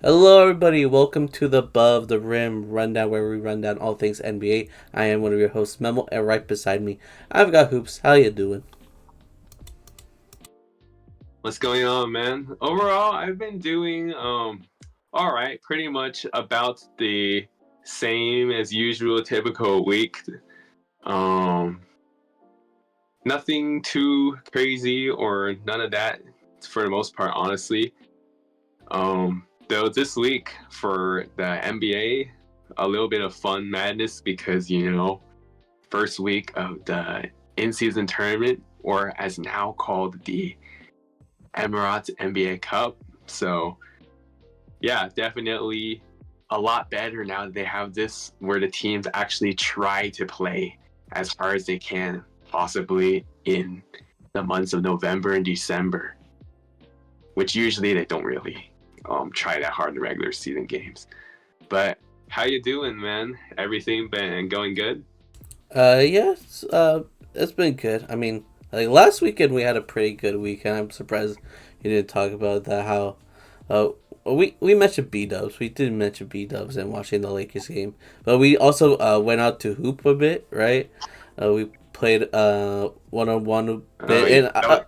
Hello, everybody. Welcome to the Above the Rim rundown, where we run down all things NBA. I am one of your hosts, Memo, and right beside me, I've got Hoops. How you doing? What's going on, man? Overall, I've been doing all right, pretty much about the same as usual typical week. Um Nothing too crazy or none of that for the most part, honestly. Though this week for the NBA, a little bit of fun madness because first week of the in-season tournament, or as now called the Emirates NBA Cup. So yeah, definitely a lot better now that they have this where the teams actually try to play as hard as they can, possibly in the months of November and December, which usually they don't really try that hard in regular season games. But how you doing, man? Everything been going good? Yeah, it's been good. I mean, like last weekend we had a pretty good weekend. I'm surprised you didn't talk about that. How, uh, we mentioned B Dubs. We did mention B Dubs and watching the Lakers game, but we also went out to hoop a bit, right? We played one on one a Oh bit, yeah, and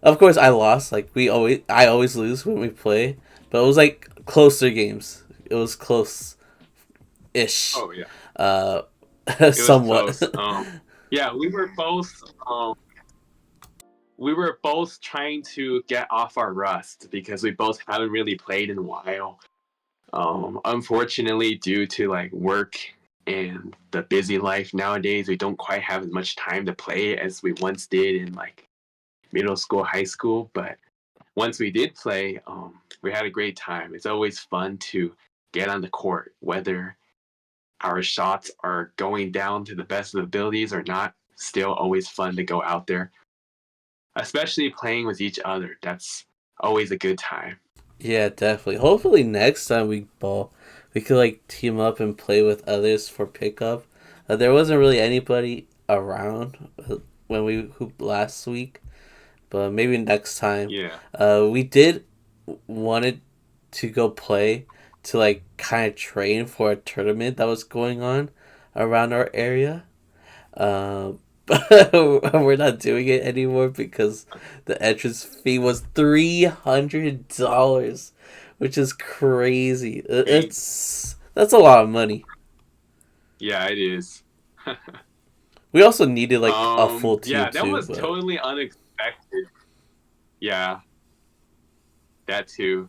of course I lost. Like I always lose when we play, but it was like closer games. It was close ish, oh yeah, uh, it was somewhat. close. Yeah, um we were both trying to get off our rust because we both haven't really played in a while. Unfortunately, due to like work and the busy life nowadays, we don't quite have as much time to play as we once did in like middle school, high school. But once we did play, we had a great time. It's always fun to get on the court, whether our shots are going down to the best of the abilities or not. Still, always fun to go out there, especially playing with each other. That's always a good time. Yeah, definitely. Hopefully next time we ball, we could like team up and play with others for pickup. There wasn't really anybody around when we hooped last week, but maybe next time. Yeah. We did wanted to go play to like kind of train for a tournament that was going on around our area. But we're not doing it anymore because the entrance fee was $300, which is crazy. Hey, That's a lot of money. yeah, it is. We also needed like a full team Yeah, that too, was but totally unexpected. Yeah, that too.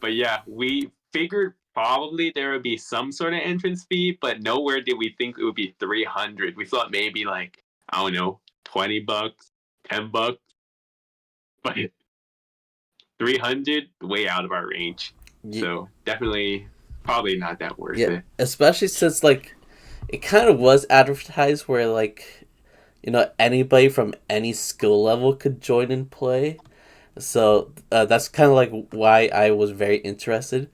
But yeah, we figured probably there would be some sort of entrance fee, but nowhere did we think it would be 300. We thought maybe like, I don't know, $20, $10, but 300 way out of our range. y- So, definitely probably not that worth yeah, it. especially since like it kind of was advertised where like anybody from any skill level could join and play. So that's kind of like why I was very interested.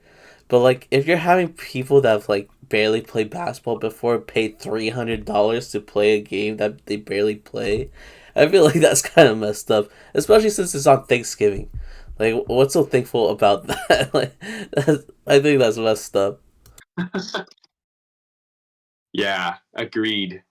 But like, if you're having people that have like barely played basketball before pay $300 to play a game that they barely play, I feel like that's kind of messed up. Especially since it's on Thanksgiving. Like, what's so thankful about that? I think that's messed up. Yeah, agreed.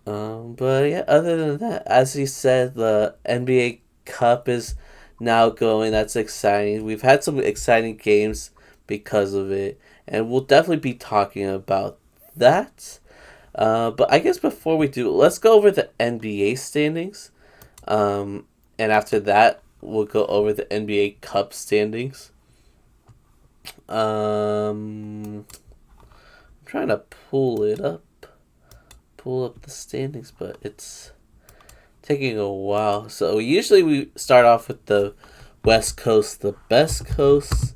But yeah, other than that, as you said, the NBA Cup is now going. That's exciting. We've had some exciting games because of it, and we'll definitely be talking about that. But I guess before we do, let's go over the NBA standings. And after that, we'll go over the NBA Cup standings. I'm trying to pull up the standings, but it's taking a while. So usually we start off with the West Coast, the best coast.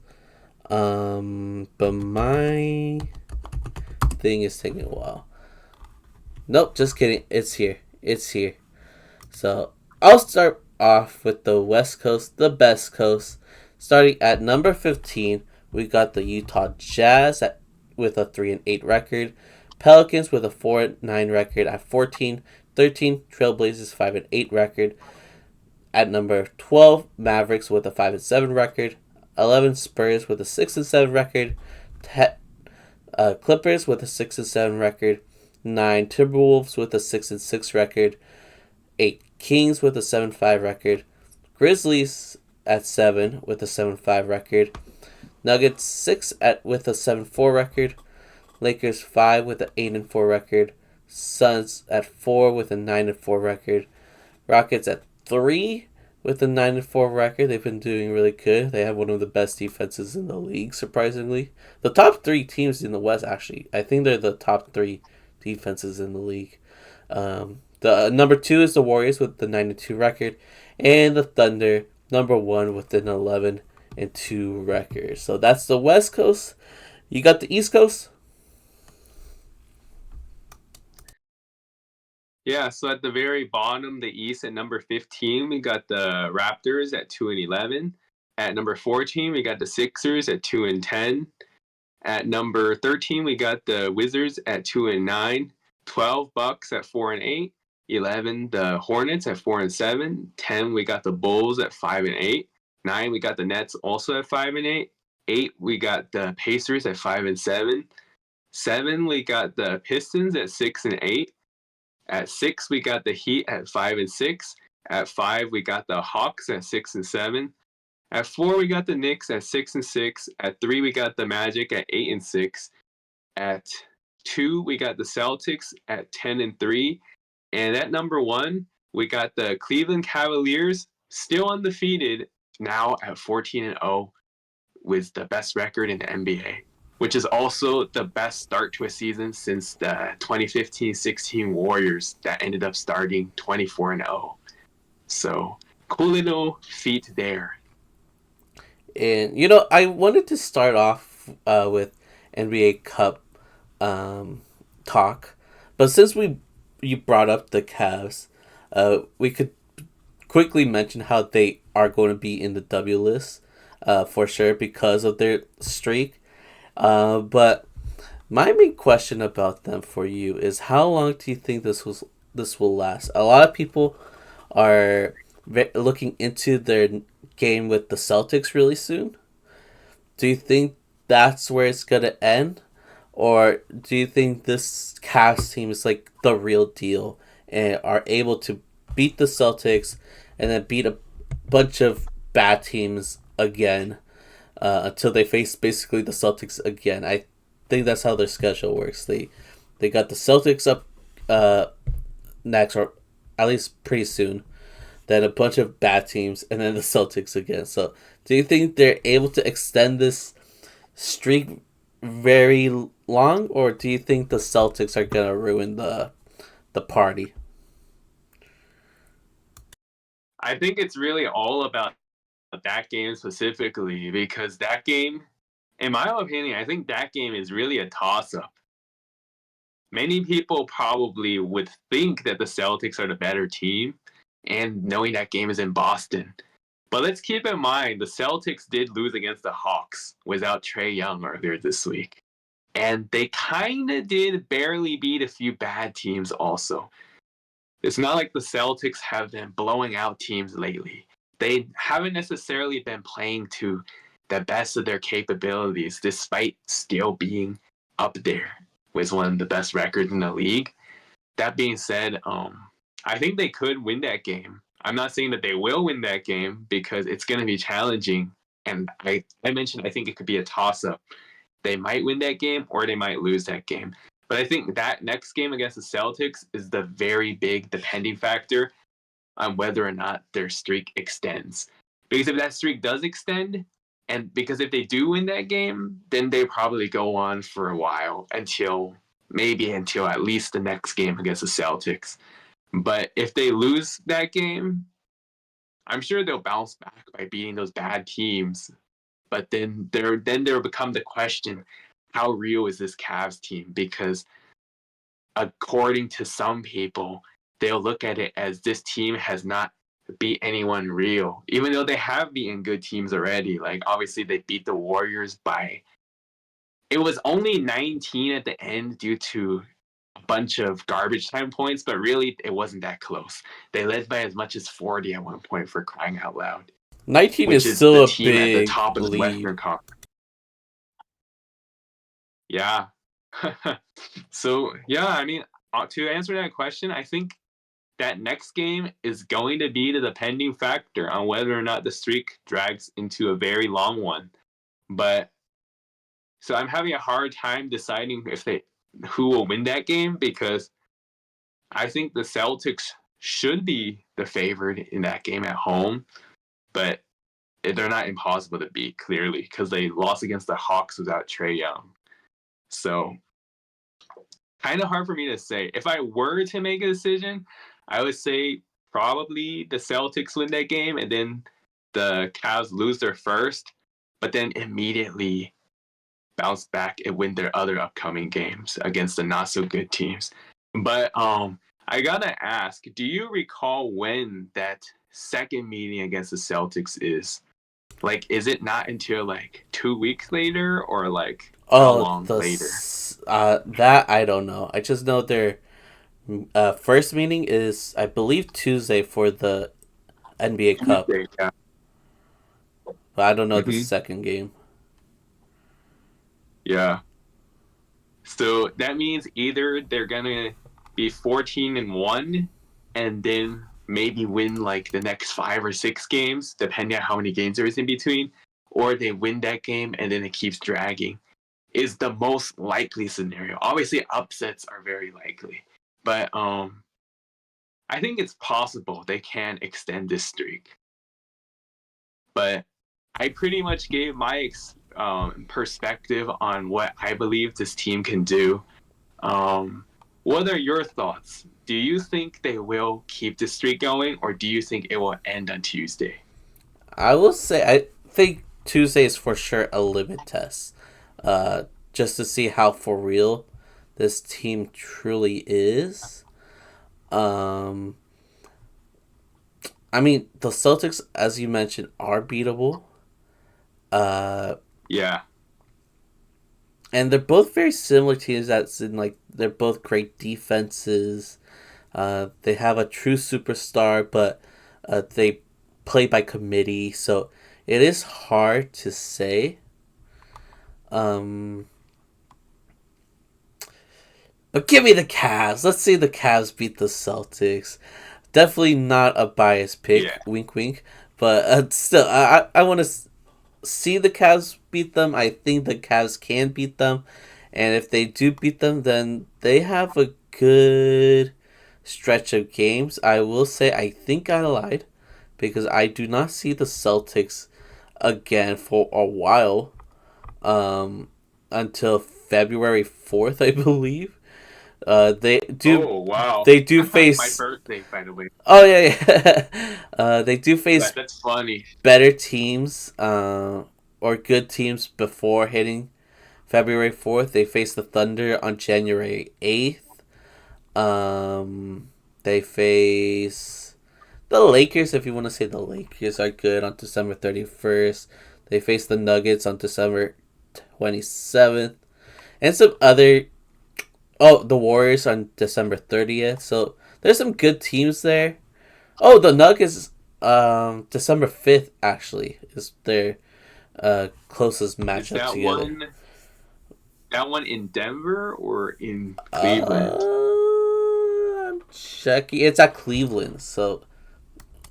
But my thing is taking a while. Nope, just kidding. It's here. It's here. So I'll start off with the West Coast, the best coast. Starting at number 15, we got the Utah Jazz with a 3-8 record. Pelicans with a 4-9 record at 14. 13, Trailblazers 5-8 record. At number 12, Mavericks with a 5-7 record. 11 Spurs with a 6-7 record, Clippers with a 6-7 record, 9 Timberwolves with a 6-6 record, 8 Kings with a 7-5 record, Grizzlies at 7 with a 7-5 record, Nuggets 6 with a 7-4 record, Lakers 5 with an 8-4 record, Suns at 4 with a 9-4 record, Rockets at 3 with a 9-4 record. They've been doing really good. They have one of the best defenses in the league, surprisingly. The top 3 teams in the West, actually, I think they're the top 3 defenses in the league. The number 2 is the Warriors with the 9-2 record, and the Thunder number 1 with an 11-2 record. So that's the West Coast. You got the East Coast. Yeah, so at the very bottom, the East at number 15, we got the Raptors at 2-11. At number 14, we got the Sixers at 2-10. At number 13, we got the Wizards at 2-9. 12 Bucks at 4-8. 11, the Hornets at 4-7. 10, we got the Bulls at 5-8. 9, we got the Nets also at 5-8. 8, we got the Pacers at 5-7. 7, we got the Pistons at 6-8. At 6, we got the Heat at 5-6. At 5, we got the Hawks at 6-7. At 4, we got the Knicks at 6-6. At 3, we got the Magic at 8-6. At 2, we got the Celtics at 10-3. And at number 1, we got the Cleveland Cavaliers, still undefeated, now at 14-0, with the best record in the NBA, which is also the best start to a season since the 2015-16 Warriors that ended up starting 24-0. So, cool little feat there. And, I wanted to start off with NBA Cup talk. But since you brought up the Cavs, we could quickly mention how they are going to be in the W list for sure because of their streak. But my main question about them for you is how long do you think this will last? A lot of people are looking into their game with the Celtics really soon. Do you think that's where it's gonna end, or do you think this Cavs team is like the real deal and are able to beat the Celtics and then beat a bunch of bad teams again until they face basically the Celtics again? I think that's how their schedule works. They got the Celtics up next, or at least pretty soon. Then a bunch of bad teams, and then the Celtics again. So, do you think they're able to extend this streak very long, or do you think the Celtics are gonna ruin the party? I think it's really all about that game specifically, because that game, in my opinion, I think that game is really a toss-up. Many people probably would think that the Celtics are the better team, and knowing that game is in Boston. But let's keep in mind, the Celtics did lose against the Hawks without Trae Young earlier this week. And they kind of did barely beat a few bad teams also. It's not like the Celtics have been blowing out teams lately. They haven't necessarily been playing to the best of their capabilities, despite still being up there with one of the best records in the league. That being said, I think they could win that game. I'm not saying that they will win that game because it's going to be challenging. And I mentioned I think it could be a toss-up. They might win that game or they might lose that game. But I think that next game against the Celtics is the very big depending factor on whether or not their streak extends. Because if that streak does extend, and because if they do win that game, then they probably go on for a while until at least the next game against the Celtics. But if they lose that game, I'm sure they'll bounce back by beating those bad teams. But then there will become the question, how real is this Cavs team? Because according to some people, they'll look at it as this team has not beat anyone real, even though they have beaten good teams already. Like, obviously, they beat the Warriors by... It was only 19 at the end due to a bunch of garbage time points, but really, it wasn't that close. They led by as much as 40 at one point, for crying out loud. 19 which is is still the a team at the big top of the lead. Western Conference. Yeah. So yeah, I mean, to answer that question, I think that next game is going to be the depending factor on whether or not the streak drags into a very long one. But so I'm having a hard time deciding who will win that game, because I think the Celtics should be the favorite in that game at home, but they're not impossible to beat, clearly, because they lost against the Hawks without Trae Young. So kind of hard for me to say. If I were to make a decision, I would say probably the Celtics win that game, and then the Cavs lose their first, but then immediately bounce back and win their other upcoming games against the not so good teams. But I gotta ask, do you recall when that second meeting against the Celtics is? Like, is it not until like 2 weeks later, or like how Oh, long later? that I don't know. I just know their first meeting is, I believe, Tuesday for the NBA Cup, Tuesday, yeah. but I don't know the Mm-hmm. second game. Yeah. So that means either they're gonna be 14-1 and then maybe win like the next 5 or 6 games, depending on how many games there is in between, or they win that game and then it keeps dragging. Is the most likely scenario. Obviously, upsets are very likely, but I think it's possible they can extend this streak. But I pretty much gave my perspective on what I believe this team can do. Um, what are your thoughts? Do you think they will keep the streak going, or do you think it will end on Tuesday? I will say I think Tuesday is for sure a limit test, just to see how for real this team truly is. Um, I mean, the Celtics, as you mentioned, are beatable. Uh, Yeah. and they're both very similar teams. That's in like they're both great defenses. They have a true superstar, but they play by committee, so it is hard to say. Um, but give me the Cavs. Let's see the Cavs beat the Celtics. Definitely not a biased pick. Yeah. Wink, wink. But still, I want to see the Cavs beat them. I think the Cavs can beat them. And if they do beat them, then they have a good stretch of games. I will say, I think I lied, because I do not see the Celtics again for a while, until February 4th, I believe. They do Oh, wow. they do My face. birthday, by the way. Oh yeah, yeah. They do face That's funny. better teams, or good teams before hitting February 4th. They face the Thunder on January 8th. They face the Lakers, if you want to say the Lakers are good, on December 31st. They face the Nuggets on December 27th. And some other. Oh, the Warriors on December 30th. So there's some good teams there. Oh, the Nuggets, December 5th, actually, is their closest Is matchup that together. one in Denver or in Cleveland? I'm checking. It's at Cleveland, so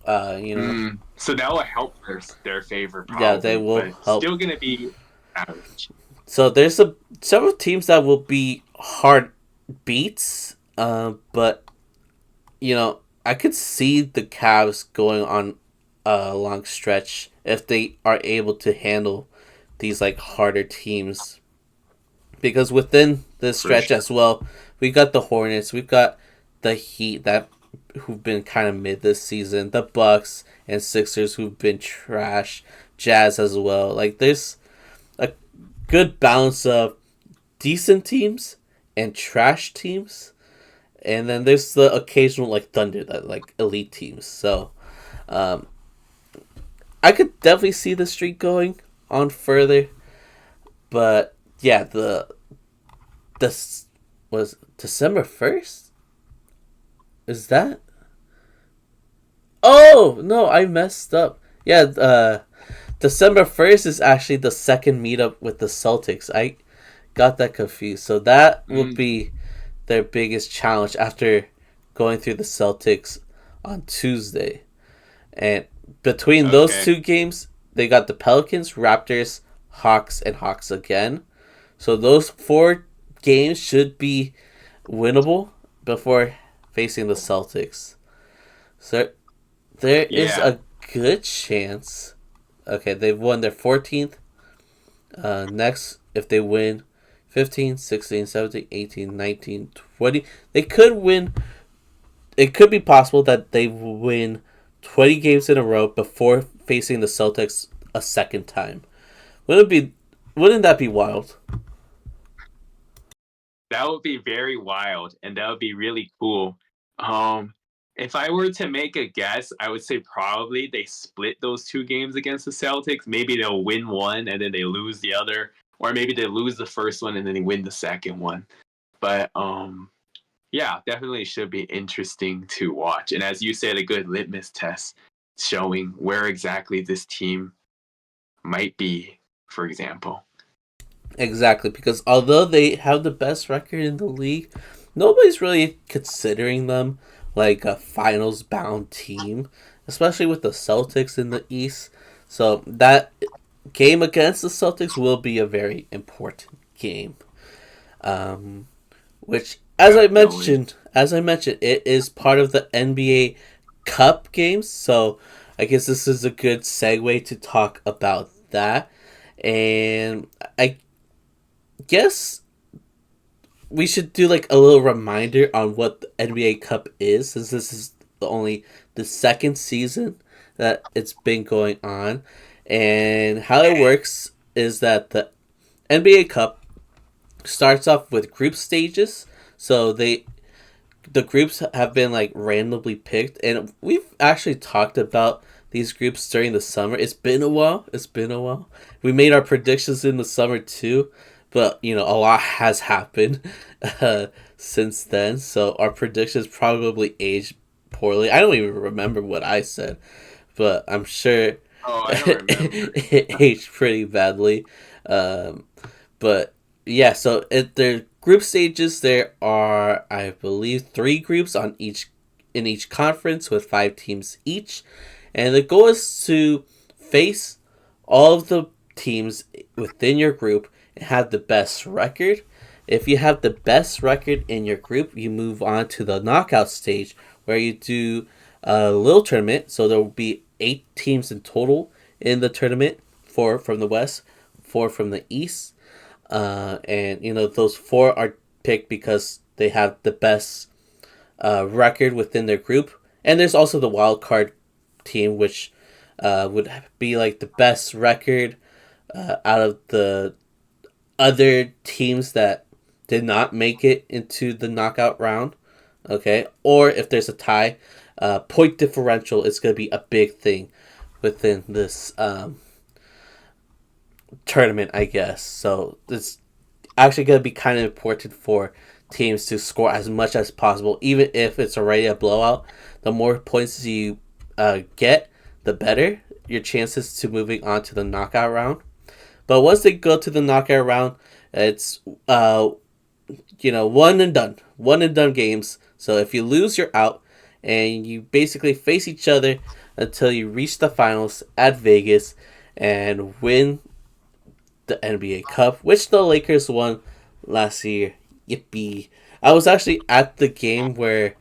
you know, So that will help their favor yeah, they probably, will but help. still gonna be average. So there's several teams that will be hard beats, but you know, I could see the Cavs going on a long stretch if they are able to handle these like harder teams. Because within this For stretch sure. as well, we got the Hornets, we've got the Heat that who've been kind of mid this season, the Bucks and Sixers who've been trash, Jazz as well. Like there's a good balance of decent teams and trash teams, and then there's the occasional like Thunder, that like elite teams. So um, I could definitely see the streak going on further, but yeah, the was December 1st. Is that? Oh no, I messed up. Yeah, December 1st is actually the second meetup with the Celtics. I got that confused. So that will Mm, be their biggest challenge after going through the Celtics on Tuesday. And between those okay. two games, they got the Pelicans, Raptors, Hawks, and Hawks again. So those four games should be winnable before facing the Celtics. So there is Yeah. a good chance. Okay, they've won their 14th. Next, if they win 15, 16, 17, 18, 19, 20, they could win. It could be possible that they win 20 games in a row before facing the Celtics a second time. Wouldn't it be? Wouldn't that be wild? That would be very wild, and that would be really cool. Um, if I were to make a guess, I would say probably they split those two games against the Celtics. Maybe they'll win one and then they lose the other, or maybe they lose the first one and then they win the second one. But yeah, definitely should be interesting to watch. And as you said, a good litmus test showing where exactly this team might be, for example. Exactly, because although they have the best record in the league, nobody's really considering them like a finals bound team, especially with the Celtics in the East. So that game against the Celtics will be a very important game. Um, which, Definitely. as I mentioned, it is part of the NBA Cup games. So I guess this is a good segue to talk about that. And I guess we should do like a little reminder on what the NBA Cup is, since this is the second season that it's been going on. And how it works is that the NBA Cup starts off with group stages. So the groups have been like randomly picked, and we've actually talked about these groups during the summer. It's been a while. It's been a while. We made our predictions in the summer too, but a lot has happened since then. So our predictions probably aged poorly. I don't even remember what I said, but I'm sure Oh, I don't remember. it aged pretty badly. Um, but yeah, so at the group stages, there are, I believe, three groups on each in each conference with five teams each, and the goal is to face all of the teams within your group and have the best record. If you have the best record in your group, you move on to the knockout stage where you do a little tournament. So there will be 8 teams in total in the tournament, 4 from the West, 4 from the East, and those 4 are picked because they have the best record within their group. And there's also the wild card team, which would be like the best record out of the other teams that did not make it into the knockout round. Okay, or if there's a tie, point differential is going to be a big thing within this tournament, I guess. So it's actually going to be kind of important for teams to score as much as possible, even if it's already a blowout. The more points you get, the better your chances to moving on to the knockout round. But once they go to the knockout round, it's one and done games. So if you lose, you're out, and you basically face each other until you reach the finals at Vegas and win the NBA Cup, which the Lakers won last year. Yippee! I was actually at the game where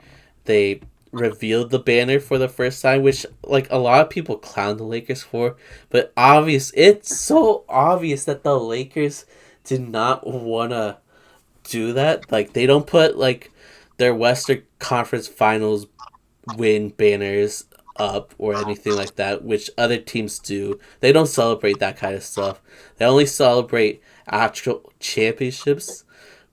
they revealed the banner for the first time, which like a lot of people clown the Lakers for, but it's so obvious that the Lakers did not wanna do that. Like they don't put like their Western Conference Finals win banners up or anything like that, which other teams do. They don't celebrate that kind of stuff. They only celebrate actual championships.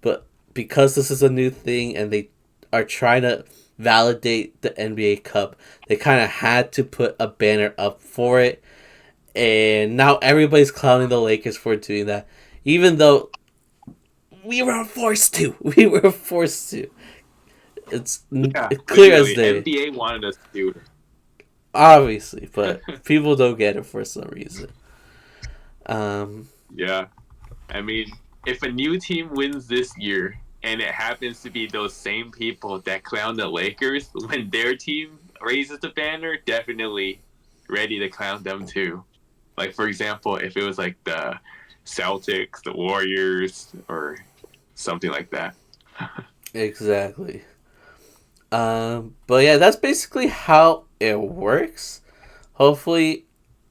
But because this is a new thing and they are trying to validate the NBA Cup, they kind of had to put a banner up for it. And now everybody's clowning the Lakers for doing that, even though we were forced to. We were forced to. It's Yeah, clear as literally, day. NBA wanted us to do it. obviously, but people don't get it for some reason. Yeah. I mean, if a new team wins this year and it happens to be those same people that clown the Lakers when their team raises the banner, definitely ready to clown them too. Like, for example, if it was like the Celtics, the Warriors, or something like that. Exactly. But yeah, that's basically how it works. Hopefully,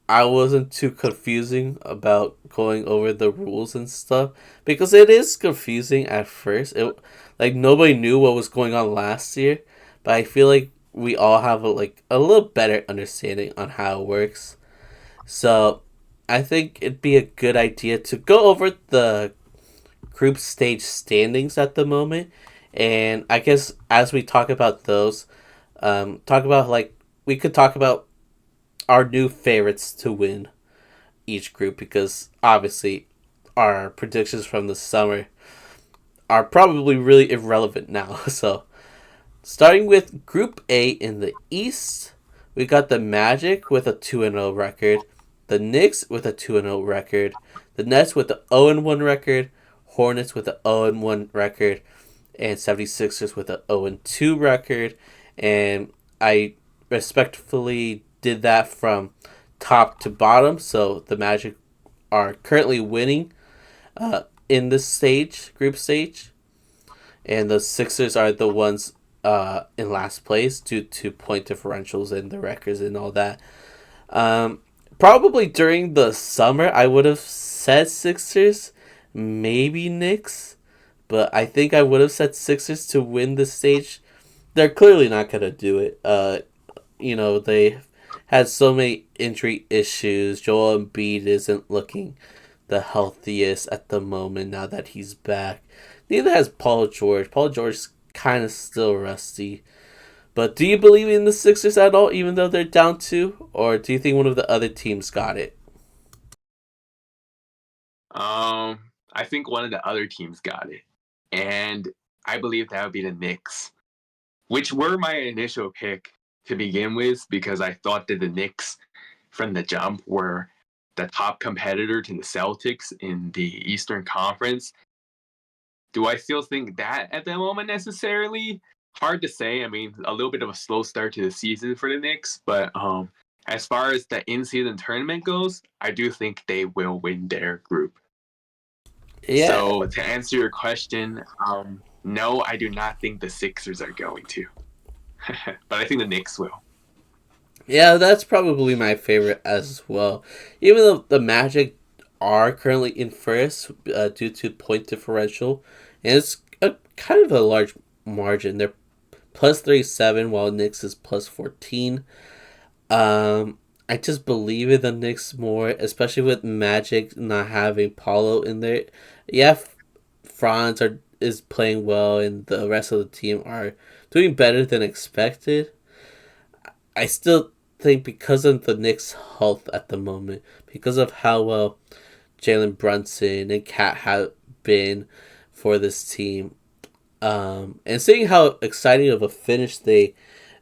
I wasn't too confusing about going over the rules and stuff because it is confusing at first. It like nobody knew what was going on last year, but I feel like we all have a little better understanding on how it works. So, I think it'd be a good idea to go over the group stage standings at the moment, and I guess as we talk about those, talk about we could talk about our new favorites to win each group because obviously our predictions from the summer are probably really irrelevant now. So, starting with Group A in the East, we got the Magic with a 2-0 record, the Knicks with a 2-0 record, the Nets with a 0-1 record, Hornets with a 0-1 record, and 76ers with a 0-2 record. And I respectfully did that from top to bottom. So the Magic are currently winning in this stage, group stage, and the Sixers are the ones in last place due to point differentials and the records and all that. Probably during the summer, I would have said Sixers, maybe Knicks, but I think I would have said Sixers to win the stage. They're clearly not gonna do it. They had so many injury issues. Joel Embiid isn't looking the healthiest at the moment now that he's back. Neither has Paul George. Paul George's kind of still rusty. But do you believe in the Sixers at all, even though they're down two? Or do you think one of the other teams got it? I think one of the other teams got it. And I believe that would be the Knicks, which were my initial pick to begin with because I thought that the Knicks from the jump were the top competitor to the Celtics in the Eastern Conference. Do I still think that at the moment necessarily? Hard to say. I mean, a little bit of a slow start to the season for the Knicks, but as far as the in-season tournament goes, I do think they will win their group. Yeah, So to answer your question, no, I do not think the Sixers are going to, but I think the Knicks will. yeah, that's probably my favorite as well. Even though the Magic are currently in first due to point differential, and it's a kind of a large margin. They're plus 37 while Knicks is plus 14. I just believe in the Knicks more, especially with Magic not having Paulo in there. Yeah, Franz is playing well, and the rest of the team are doing better than expected. I still think because of the Knicks' health at the moment, because of how well Jalen Brunson and Cat have been for this team, and seeing how exciting of a finish they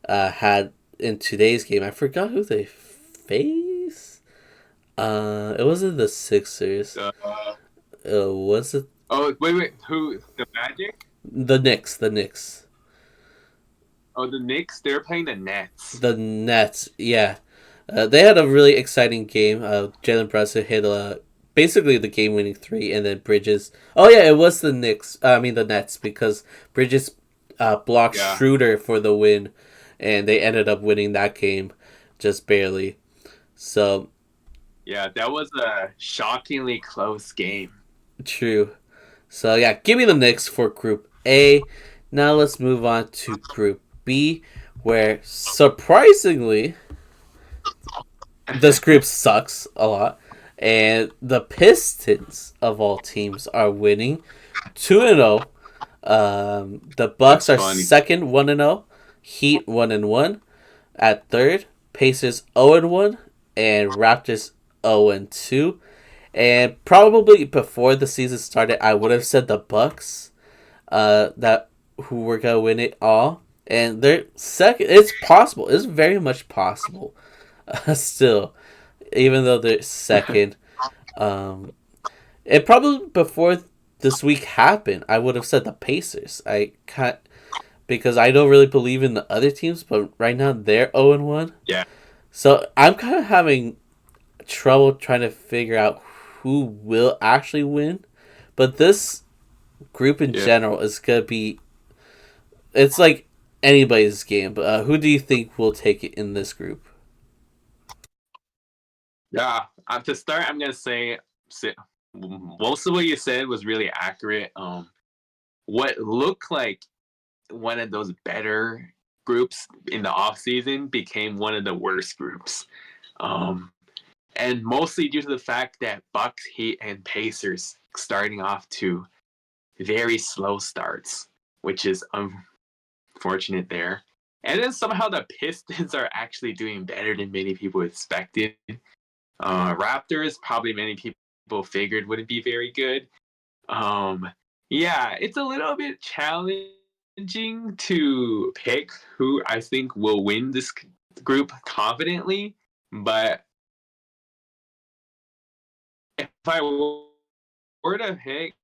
had in today's game. I forgot who they faced. It wasn't the Sixers. Was it Oh, wait, who? The Magic? the Knicks? The Knicks. Oh, the Knicks. They're playing the Nets. The Nets. Yeah, they had a really exciting game. Jalen Brunson hit basically the game-winning three, and then Bridges. Oh yeah, it was the Knicks. I mean the Nets because Bridges blocked Schroeder for the win, and they ended up winning that game, just barely. So. Yeah, that was a shockingly close game. True. So yeah, give me the Knicks for Group A. Now let's move on to Group B, where surprisingly this group sucks a lot, and the Pistons of all teams are winning 2-0. The Bucks are second 1-0, Heat 1-1 at third, Pacers 0-1, and Raptors 0-2. And probably before the season started, I would have said the Bucks, that who were gonna win it all, and they're second. It's possible. It's very much possible Still, even though they're second, um, it probably before this week happened, I would have said the Pacers. I can't because I don't really believe in the other teams, but right now they're 0-1. Yeah. So I'm kind of having trouble trying to figure out who will actually win. But this group in general is going to be. It's like anybody's game. But who do you think will take it in this group? Yeah. To start, I'm going to say most of what you said was really accurate. What looked like one of those better groups in the off season became one of the worst groups. And mostly due to the fact that Bucks, Heat, and Pacers starting off to very slow starts, which is unfortunate there. And then somehow the Pistons are actually doing better than many people expected. Raptors, probably many people figured wouldn't be very good. Yeah, it's a little bit challenging to pick who I think will win this group confidently, but if I were to pick,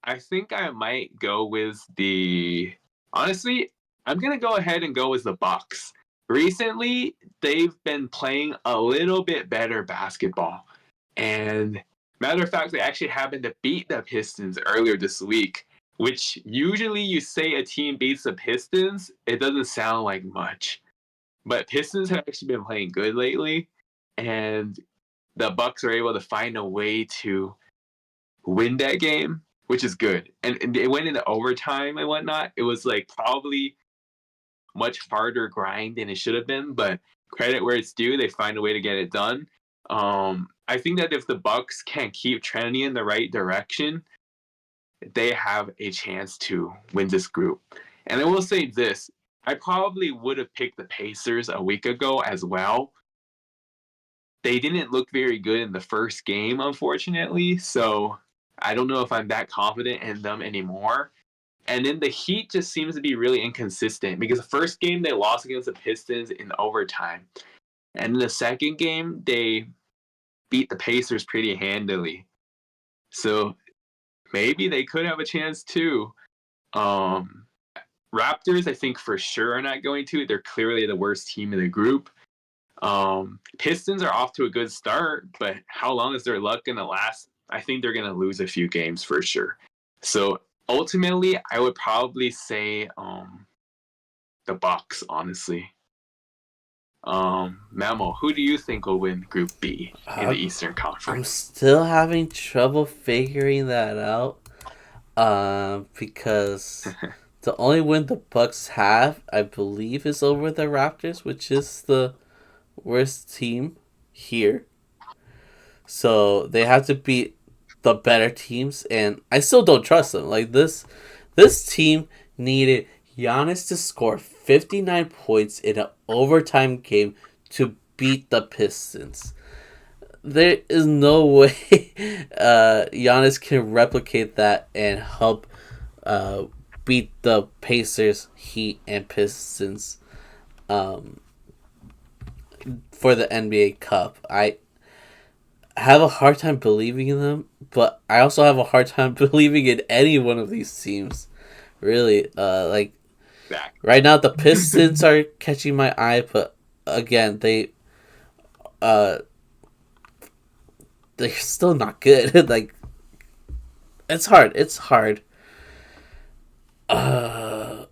I think I might go with the. Honestly, I'm gonna go ahead and go with the Bucks. Recently, they've been playing a little bit better basketball, and matter of fact, they actually happened to beat the Pistons earlier this week. Which usually you say a team beats the Pistons, it doesn't sound like much, but Pistons have actually been playing good lately, and the Bucks are able to find a way to win that game, which is good. And it went into overtime and whatnot. It was like probably much harder grind than it should have been, but credit where it's due, they find a way to get it done. I think that if the Bucks can keep trending in the right direction, they have a chance to win this group. And I will say this, I probably would have picked the Pacers a week ago as well. They didn't look very good in the first game, unfortunately, so I don't know if I'm that confident in them anymore. And then the Heat just seems to be really inconsistent because the first game they lost against the Pistons in overtime. And in the second game, they beat the Pacers pretty handily. So maybe they could have a chance too. Raptors, I think for sure are not going to. They're clearly the worst team in the group. Pistons are off to a good start, but how long is their luck going to last? I think they're going to lose a few games for sure. So ultimately, I would probably say the Bucks, honestly. Memo, who do you think will win Group B in the Eastern I'm Conference? still having trouble figuring that out. Because the only win the Bucks have, I believe, is over the Raptors, which is the worst team here. So they have to beat the better teams, and I still don't trust them. Like this team needed Giannis to score 59 points in an overtime game to beat the Pistons. There is no way Giannis can replicate that and help beat the Pacers, Heat, and Pistons for the NBA Cup. I have a hard time believing in them, but I also have a hard time believing in any one of these teams. Really, like right now the Pistons are catching my eye, but again they're still not good. Like it's hard. It's hard. I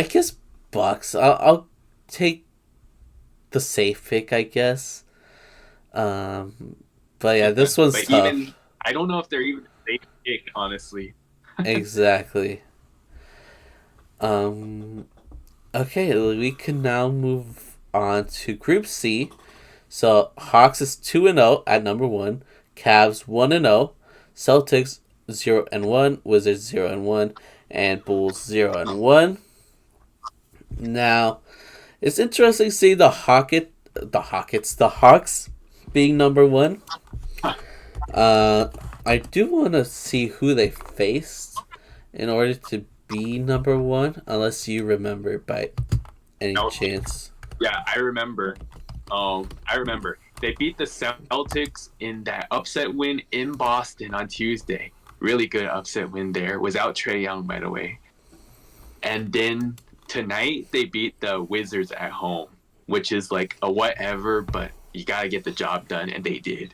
guess Bucks. I'll take the safe pick, I guess. But yeah, this one's tough. Even I don't know if they're even a safe pick, honestly. Exactly. Okay, we can now move on to Group C. So Hawks is 2-0 at number 1, Cavs 1-0, Celtics 0-1, Wizards 0-1, and Bulls 0-1. Now, it's interesting to see the Hawks being number 1. I do want to see who they faced in order to be number 1, unless you remember by any chance. Yeah, I remember. I remember they beat the Celtics in that upset win in Boston on Tuesday. Really good upset win there. Without Trae Young, by the way. And then tonight they beat the Wizards at home, which is like a whatever, but you gotta get the job done, and they did.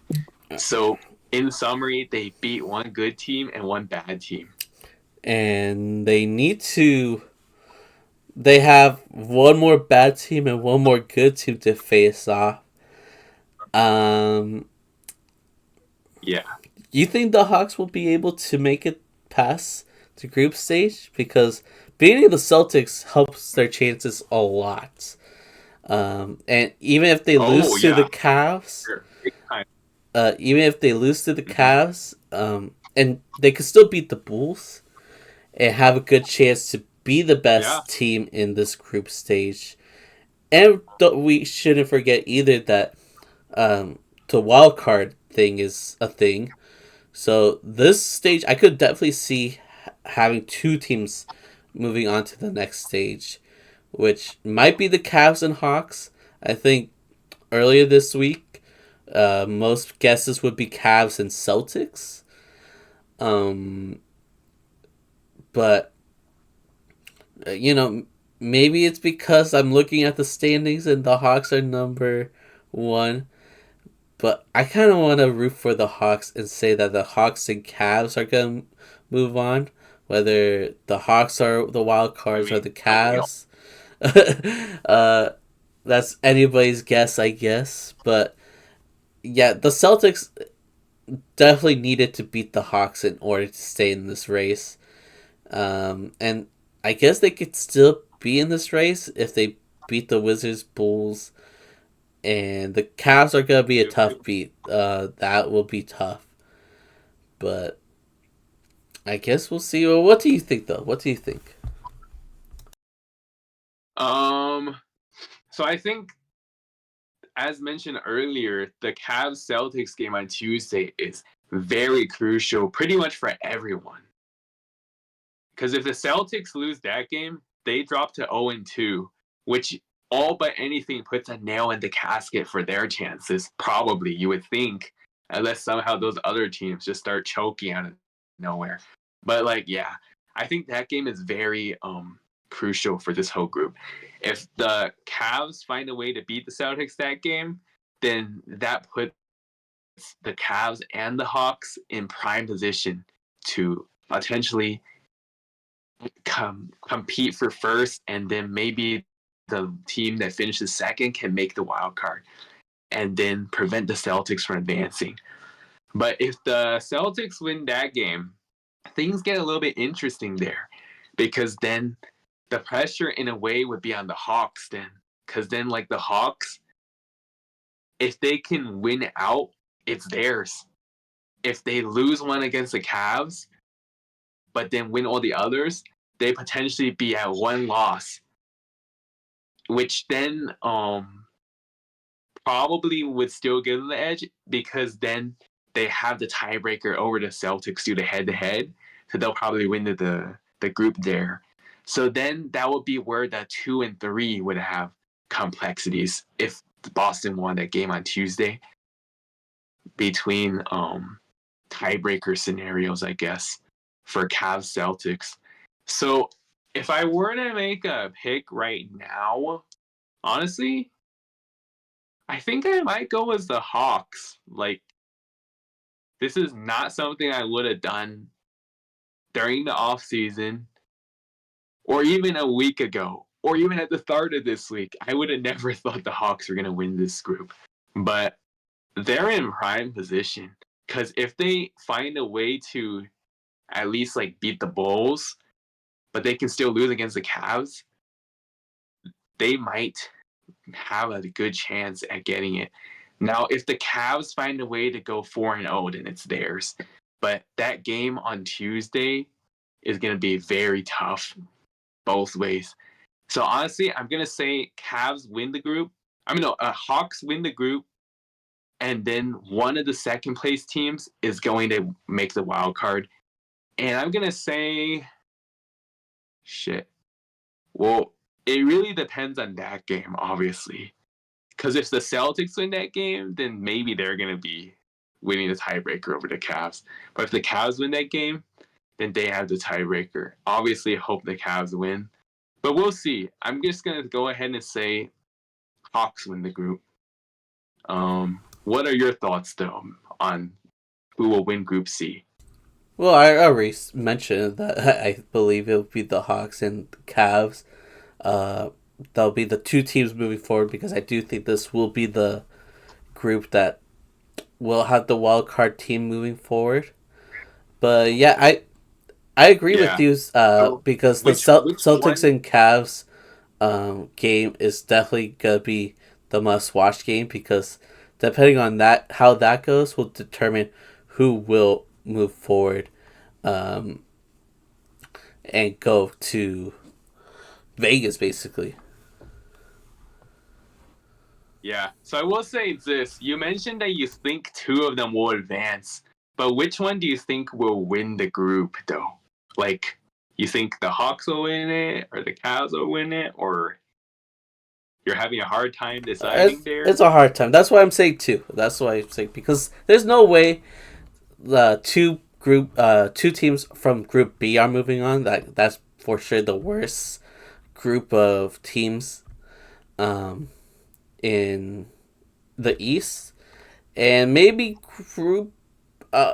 So in summary, they beat one good team and one bad team. And they have one more bad team and one more good team to face off. Um, Yeah. you think the Hawks will be able to make it past the group stage? Because beating the Celtics helps their chances a lot. And even if they Oh lose to the yeah. Cavs, Sure. Big time. even if they lose to the Mm-hmm. Cavs, and they could still beat the Bulls and have a good chance to be the Yeah. best team in this group stage. And we shouldn't forget either that the wild card thing is a thing. So this stage, I could definitely see having two teams moving on to the next stage, which might be the Cavs and Hawks. I think earlier this week, most guesses would be Cavs and Celtics. Um, but you know, maybe it's because I'm looking at the standings and the Hawks are number one. But I kind of want to root for the Hawks and say that the Hawks and Cavs are going to move on. Whether the Hawks are the wild I cards or mean, the don't we all? Cavs. uh, that's anybody's guess, I guess. But yeah, the Celtics definitely needed to beat the Hawks in order to stay in this race. And I guess they could still be in this race if they beat the Wizards, Bulls, and the Cavs are gonna be a tough beat. That will be tough, but I guess we'll see. Well, what do you think, though? What do you think? Um. So I think, as mentioned earlier, the Cavs Celtics game on Tuesday is very crucial, pretty much for everyone. Because if the Celtics lose that game, they drop to 0-2, which all but anything puts a nail in the casket for their chances. Probably, you would think, unless somehow those other teams just start choking out of nowhere. But like, yeah, I think that game is very crucial for this whole group. If the Cavs find a way to beat the Celtics that game, then that puts the Cavs and the Hawks in prime position to potentially compete for first, and then maybe the team that finishes second can make the wild card and then prevent the Celtics from advancing. But if the Celtics win that game, things get a little bit interesting there, because then the pressure in a way would be on the Hawks then. Because then, like, the Hawks, if they can win out, it's theirs. If they lose one against the Cavs, but then win all the others, they potentially be at one loss, which then probably would still give them the edge, because then they have the tiebreaker over the Celtics due to head to head, so they'll probably win the group there. So then that would be where the 2 and 3 would have complexities if Boston won that game on Tuesday, between tiebreaker scenarios, I guess, for Cavs Celtics. So if I were to make a pick right now, honestly, I think I might go as the Hawks. Like, this is not something I would have done during the off season, or even a week ago, or even at the start of this week. I would have never thought the Hawks were going to win this group. But they're in prime position, because if they find a way to at least like beat the Bulls, but they can still lose against the Cavs, they might have a good chance at getting it. Now, if the Cavs find a way to go 4-0, then it's theirs. But that game on Tuesday is going to be very tough both ways. So honestly, I'm going to say Cavs win the group. I mean, no, Hawks win the group, and then one of the second place teams is going to make the wild card. And I'm going to say, shit. Well, it really depends on that game, obviously. Because if the Celtics win that game, then maybe they're going to be winning the tiebreaker over the Cavs. But if the Cavs win that game, then they have the tiebreaker. Obviously, I hope the Cavs win. But we'll see. I'm just going to go ahead and say Hawks win the group. What are your thoughts, though, on who will win Group C? Well, I already mentioned that I believe it will be the Hawks and the Cavs. Uh, That'll be the two teams moving forward because I do think this will be the group that will have the wild card team moving forward. But yeah, I agree with Yeah. you So because the which Celtics one? and Cavs game is definitely gonna be the must watch game because depending on that how that goes will determine who will move forward um, and go to Vegas basically. Yeah. So I will say this. You mentioned that you think two of them will advance, but which one do you think will win the group, though? Like, you think the Hawks will win it, or the Cavs will win it, or you're having a hard time deciding It's there? a hard time. That's why I'm saying two. That's why I'm saying because there's no way the two teams from Group B are moving on. That's for sure the worst group of teams um, in the East, and maybe Group. Uh,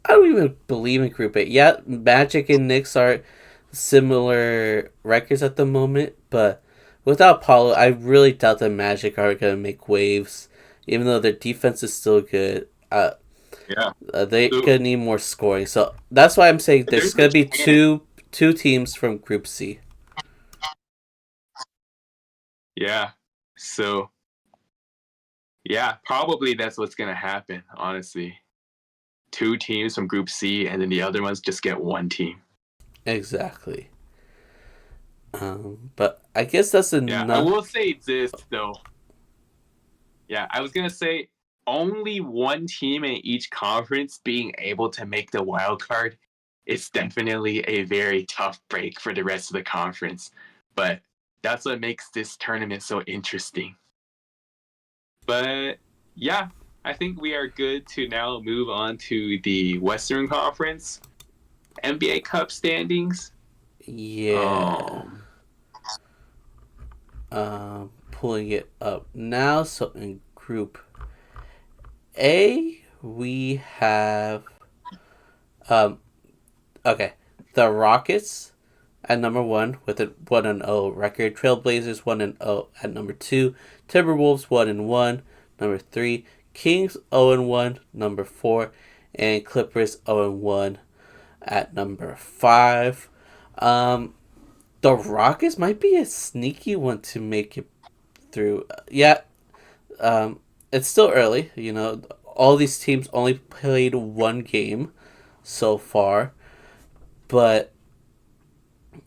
I don't even believe in Group A. Yeah, Magic and Knicks are similar records at the moment, but without Paulo, I really doubt that Magic are gonna make waves. Even though their defense is still good, Yeah. they So gonna need more scoring. So that's why I'm saying there's there's a gonna be chance. two teams from Group C. Yeah. So, yeah, probably that's what's going to happen, honestly. Two teams from Group C, and then the other ones just get one team. Exactly. But I guess that's Yeah. I enough. will say this, though. Yeah, I was gonna say only one team in each conference being able to make the wild card is definitely a very tough break for the rest of the conference. But that's what makes this tournament so interesting. But yeah, I think we are good to now move on to the Western Conference NBA Cup standings. Yeah. Um, Pulling it up now. So in Group A, we have um. Okay, the Rockets at number one with a 1-0 record. Trailblazers 1-0 at number two. Timberwolves 1-1. Number three. Kings 0-1. Number four, and Clippers 0-1 at number five. Um, the Rockets might be a sneaky one to make it through. Yeah, it's still early. You know, all these teams only played one game so far, but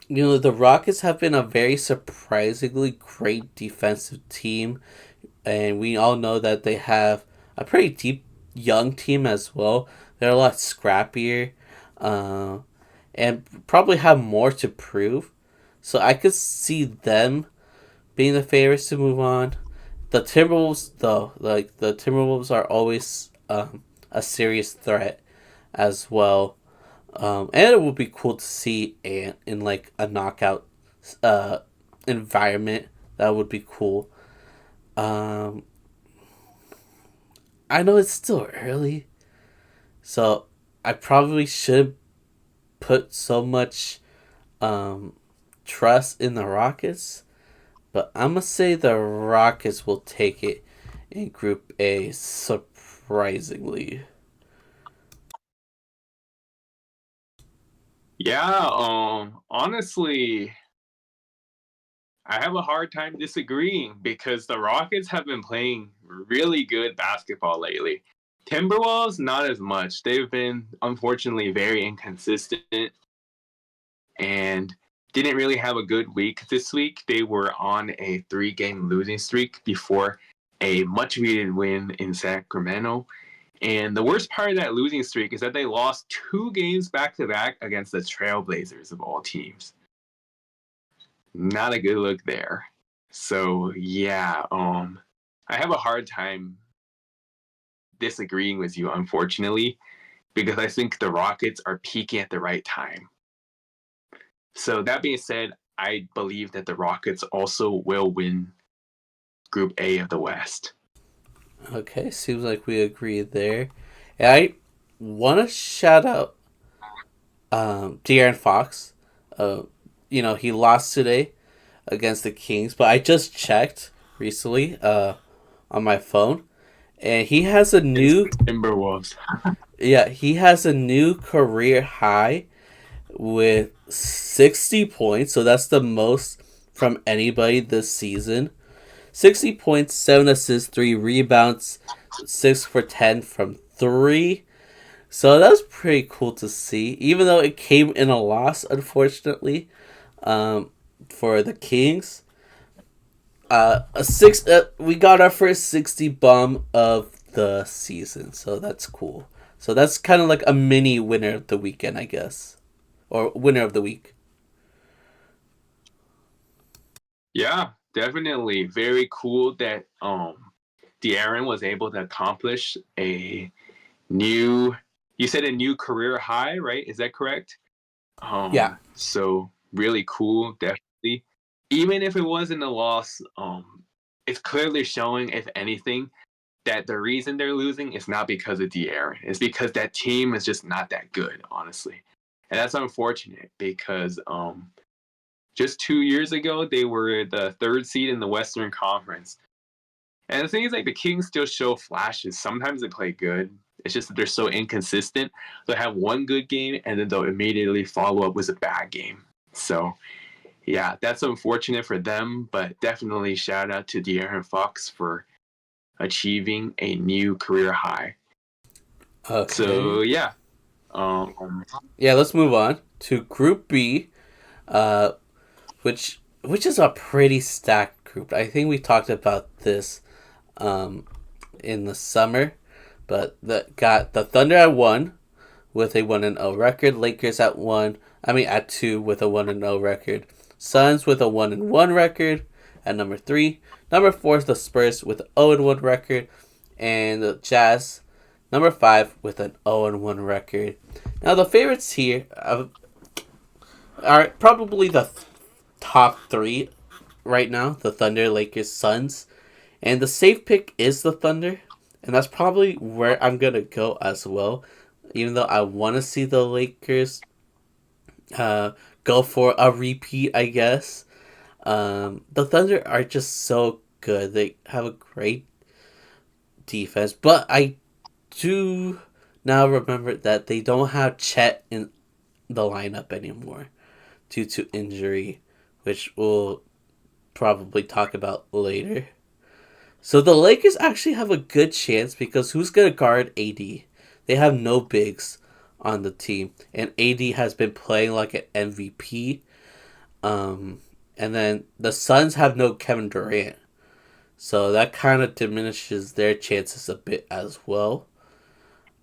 you know the Rockets have been a very surprisingly great defensive team, and we all know that they have a pretty deep young team as well. They're a lot scrappier, uh, and probably have more to prove. So I could see them being the favorites to move on. The Timberwolves, though, like the Timberwolves are always a serious threat as well. And it would be cool to see in like a knockout uh, environment. That would be cool. Um, I know it's still early, so I probably should put so much um, trust in the Rockets, but I'm gonna say the Rockets will take it in Group A surprisingly. yeah, honestly, I have a hard time disagreeing because the Rockets have been playing really good basketball lately. Timberwolves, not as much. They've been unfortunately very inconsistent and didn't really have a good week this week. They were on a 3 game losing streak before a much needed win in Sacramento. And the worst part of that losing streak is that they lost 2 games back to back against the Trailblazers of all teams. not a good look there. So yeah, I have a hard time disagreeing with you, unfortunately, because I think the Rockets are peaking at the right time. So that being said, I believe that the Rockets also will win Group A of the West. Okay, seems like we agree there. And I want to shout out De'Aaron Fox. Uh, he lost today against the Kings, but I just checked recently on my phone, and he has a It's new the Timberwolves. he has a new career high with 60 points. So that's the most from anybody this season. 60 points, 7 assists, 3 rebounds, 6 for 10 from 3. So that's pretty cool to see, even though it came in a loss, unfortunately, for the Kings. We got our first 60 bum of the season, so that's cool. So that's kind of like a mini winner of the weekend, I guess, or winner of the week. Yeah, definitely. Very cool that De'Aaron was able to accomplish a new you said a new career high, right? Is that correct? Yeah. So really cool, definitely. Even if it wasn't a loss, it's clearly showing, if anything, that the reason they're losing is not because of De'Aaron. It's because that team is just not that good, honestly. And that's unfortunate because just 2 years ago they were the third seed in the Western Conference. And the thing is, like, the Kings still show flashes. Sometimes they play good. It's just that they're so inconsistent. They'll have one good game and then they'll immediately follow up with a bad game. So yeah, that's unfortunate for them, but definitely shout out to De'Aaron Fox for achieving a new career high. Okay. So yeah, um, Yeah, let's move on to Group B, uh, which is a pretty stacked group. I think we talked about this um, in the summer, but got the Thunder at 1 with a 1-0 record, Lakers at 1, at 2 with a 1-0 record, Suns with a 1-1 record at number 3. Number 4 is the Spurs with an 0-1 record, and the Jazz number 5 with an 0-1 record. Now the favorites here are probably the top 3 right now, the Thunder, Lakers, Suns. And the safe pick is the Thunder. And that's probably where I'm going to go as well. Even though I want to see the Lakers go for a repeat, I guess. The Thunder are just so good. They have a great defense. But I do now remember that they don't have Chet in the lineup anymore due to injury, which we'll probably talk about later. So the Lakers actually have a good chance because who's going to guard AD? They have no bigs on the team, and AD has been playing like an MVP. And then the Suns have no Kevin Durant, so that kind of diminishes their chances a bit as well.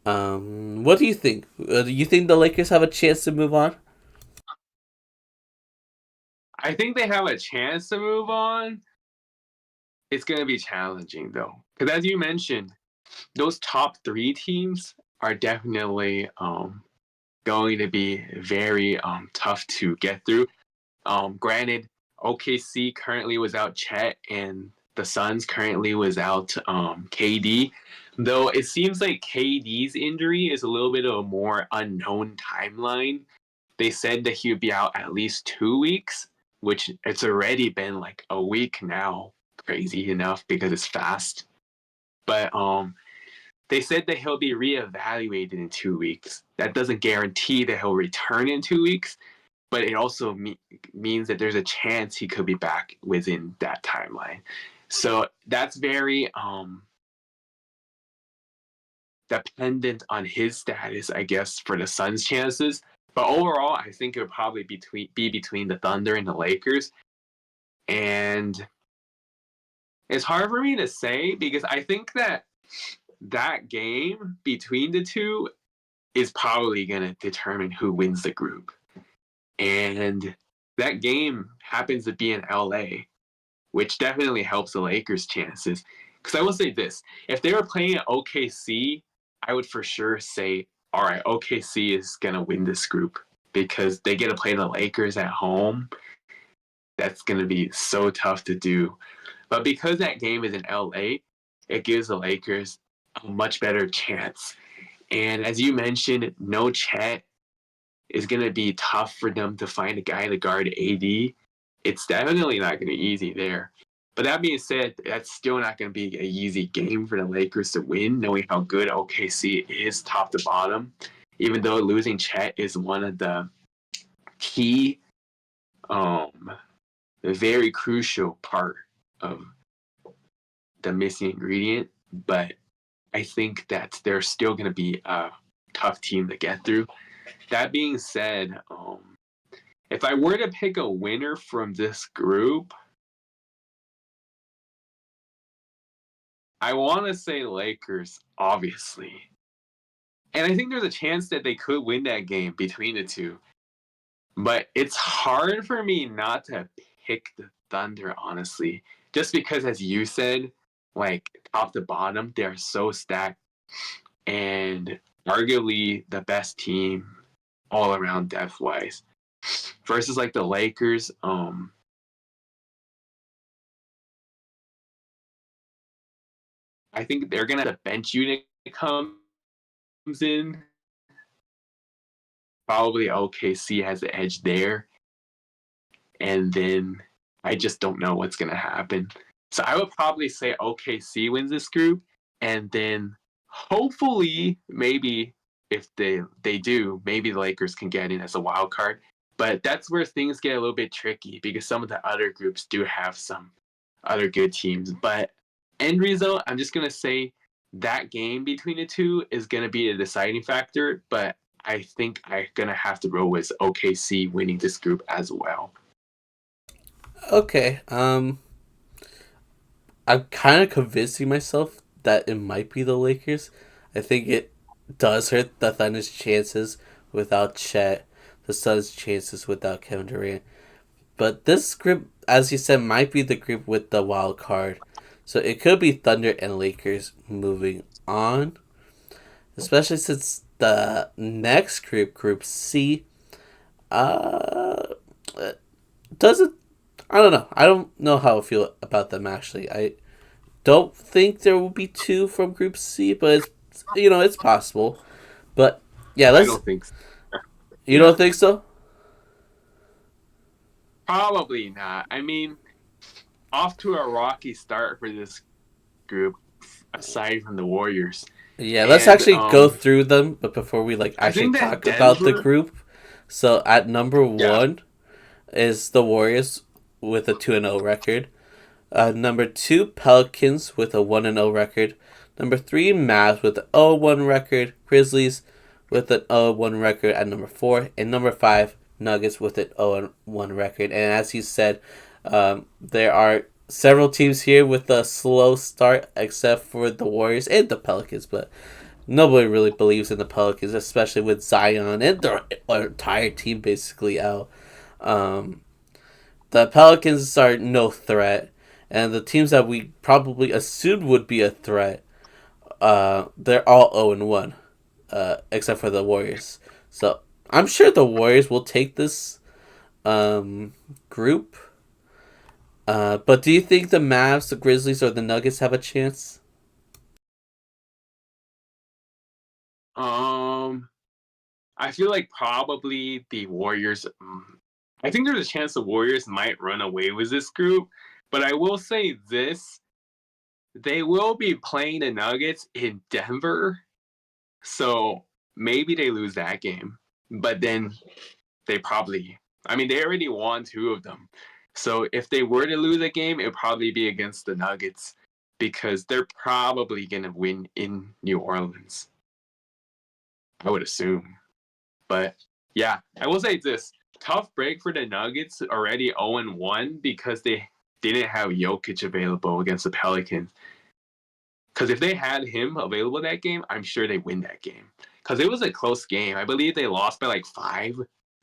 What do you think? Do you think the Lakers have a chance to move on? I think they have a chance to move on. It's going to be challenging though, because as you mentioned, those top three teams are definitely going to be very tough to get through. Granted, OKC currently without Chet and the Suns currently without KD. Though it seems like KD's injury is a little bit of a more unknown timeline. They said that he would be out at least 2 weeks, which it's already been like a week now. Crazy enough because it's fast. But they said that he'll be reevaluated in 2 weeks. That doesn't guarantee that he'll return in 2 weeks, but it also means that there's a chance he could be back within that timeline. So that's very dependent on his status, I guess, for the Suns' chances. But overall, I think it would probably be between the Thunder and the Lakers. And it's hard for me to say because I think that game between the two is probably going to determine who wins the group. And that game happens to be in LA, which definitely helps the Lakers' chances. Because I will say this, if they were playing at OKC, I would for sure say, all right, OKC is going to win this group because they get to play the Lakers at home. That's going to be so tough to do. But because that game is in LA, it gives the Lakers a much better chance. And as you mentioned, no Chet is going to be tough for them to find a guy to guard AD. It's definitely not going to be easy there. But that being said, that's still not going to be an easy game for the Lakers to win, knowing how good OKC is top to bottom. Even though losing Chet is one of the key, the very crucial part of the missing ingredient. But I think that they're still going to be a tough team to get through. That being said, if I were to pick a winner from this group, I want to say Lakers, obviously. And I think there's a chance that they could win that game between the two. But it's hard for me not to pick the Thunder, honestly. Just because, as you said, like top to bottom, they're so stacked. And arguably the best team all around depth wise. Versus like the Lakers, I think they're gonna have a bench unit comes in. Probably OKC has the edge there, and then I just don't know what's gonna happen. So I would probably say OKC wins this group, and then hopefully maybe if they do, maybe the Lakers can get in as a wild card. But that's where things get a little bit tricky because some of the other groups do have some other good teams. But end result, I'm just gonna say that game between the two is gonna be a deciding factor. But I think I'm gonna have to roll with OKC winning this group as well. Okay. I'm kind of convincing myself that it might be the Lakers. I think it does hurt the Thunder's chances without Chet, the Suns' chances without Kevin Durant. But this group, as you said, might be the group with the wild card. So it could be Thunder and Lakers moving on. Especially since the next group, Group C, uh, doesn't. I don't know. I don't know how I feel about them actually. I don't think there will be two from Group C, but it's possible. But yeah, I let's. don't think so. You don't think so? Probably not. I mean, off to a rocky start for this group, aside from the Warriors. Yeah, let's And actually go through them. But before we I actually think that talk about the Denver, group, so at number yeah, one is the Warriors with a 2-0 record. Number two, Pelicans with a 1-0 record. Number three, Mavs with an 0-1 record. Grizzlies with an 0-1 record at number four. And number five, Nuggets with an 0-1 record. And as you said, there are several teams here with a slow start, except for the Warriors and the Pelicans. But nobody really believes in the Pelicans, especially with Zion and their entire team basically out. Um, the Pelicans are no threat, and the teams that we probably assumed would be a threat, they're all 0-1, except for the Warriors. So I'm sure the Warriors will take this group. But do you think the Mavs, the Grizzlies, or the Nuggets have a chance? um, I feel like probably the Warriors. I think there's a chance the Warriors might run away with this group, but I will say this: they will be playing the Nuggets in Denver, so maybe they lose that game. But then they probably, I mean, they already won two of them. So if they were to lose a game, it would probably be against the Nuggets because they're probably going to win in New Orleans, I would assume. But yeah, I will say this tough break for the Nuggets already 0-1 because they didn't have Jokic available against the Pelicans. Because if they had him available that game, I'm sure they win that game. Because it was a close game. I believe they lost by like 5.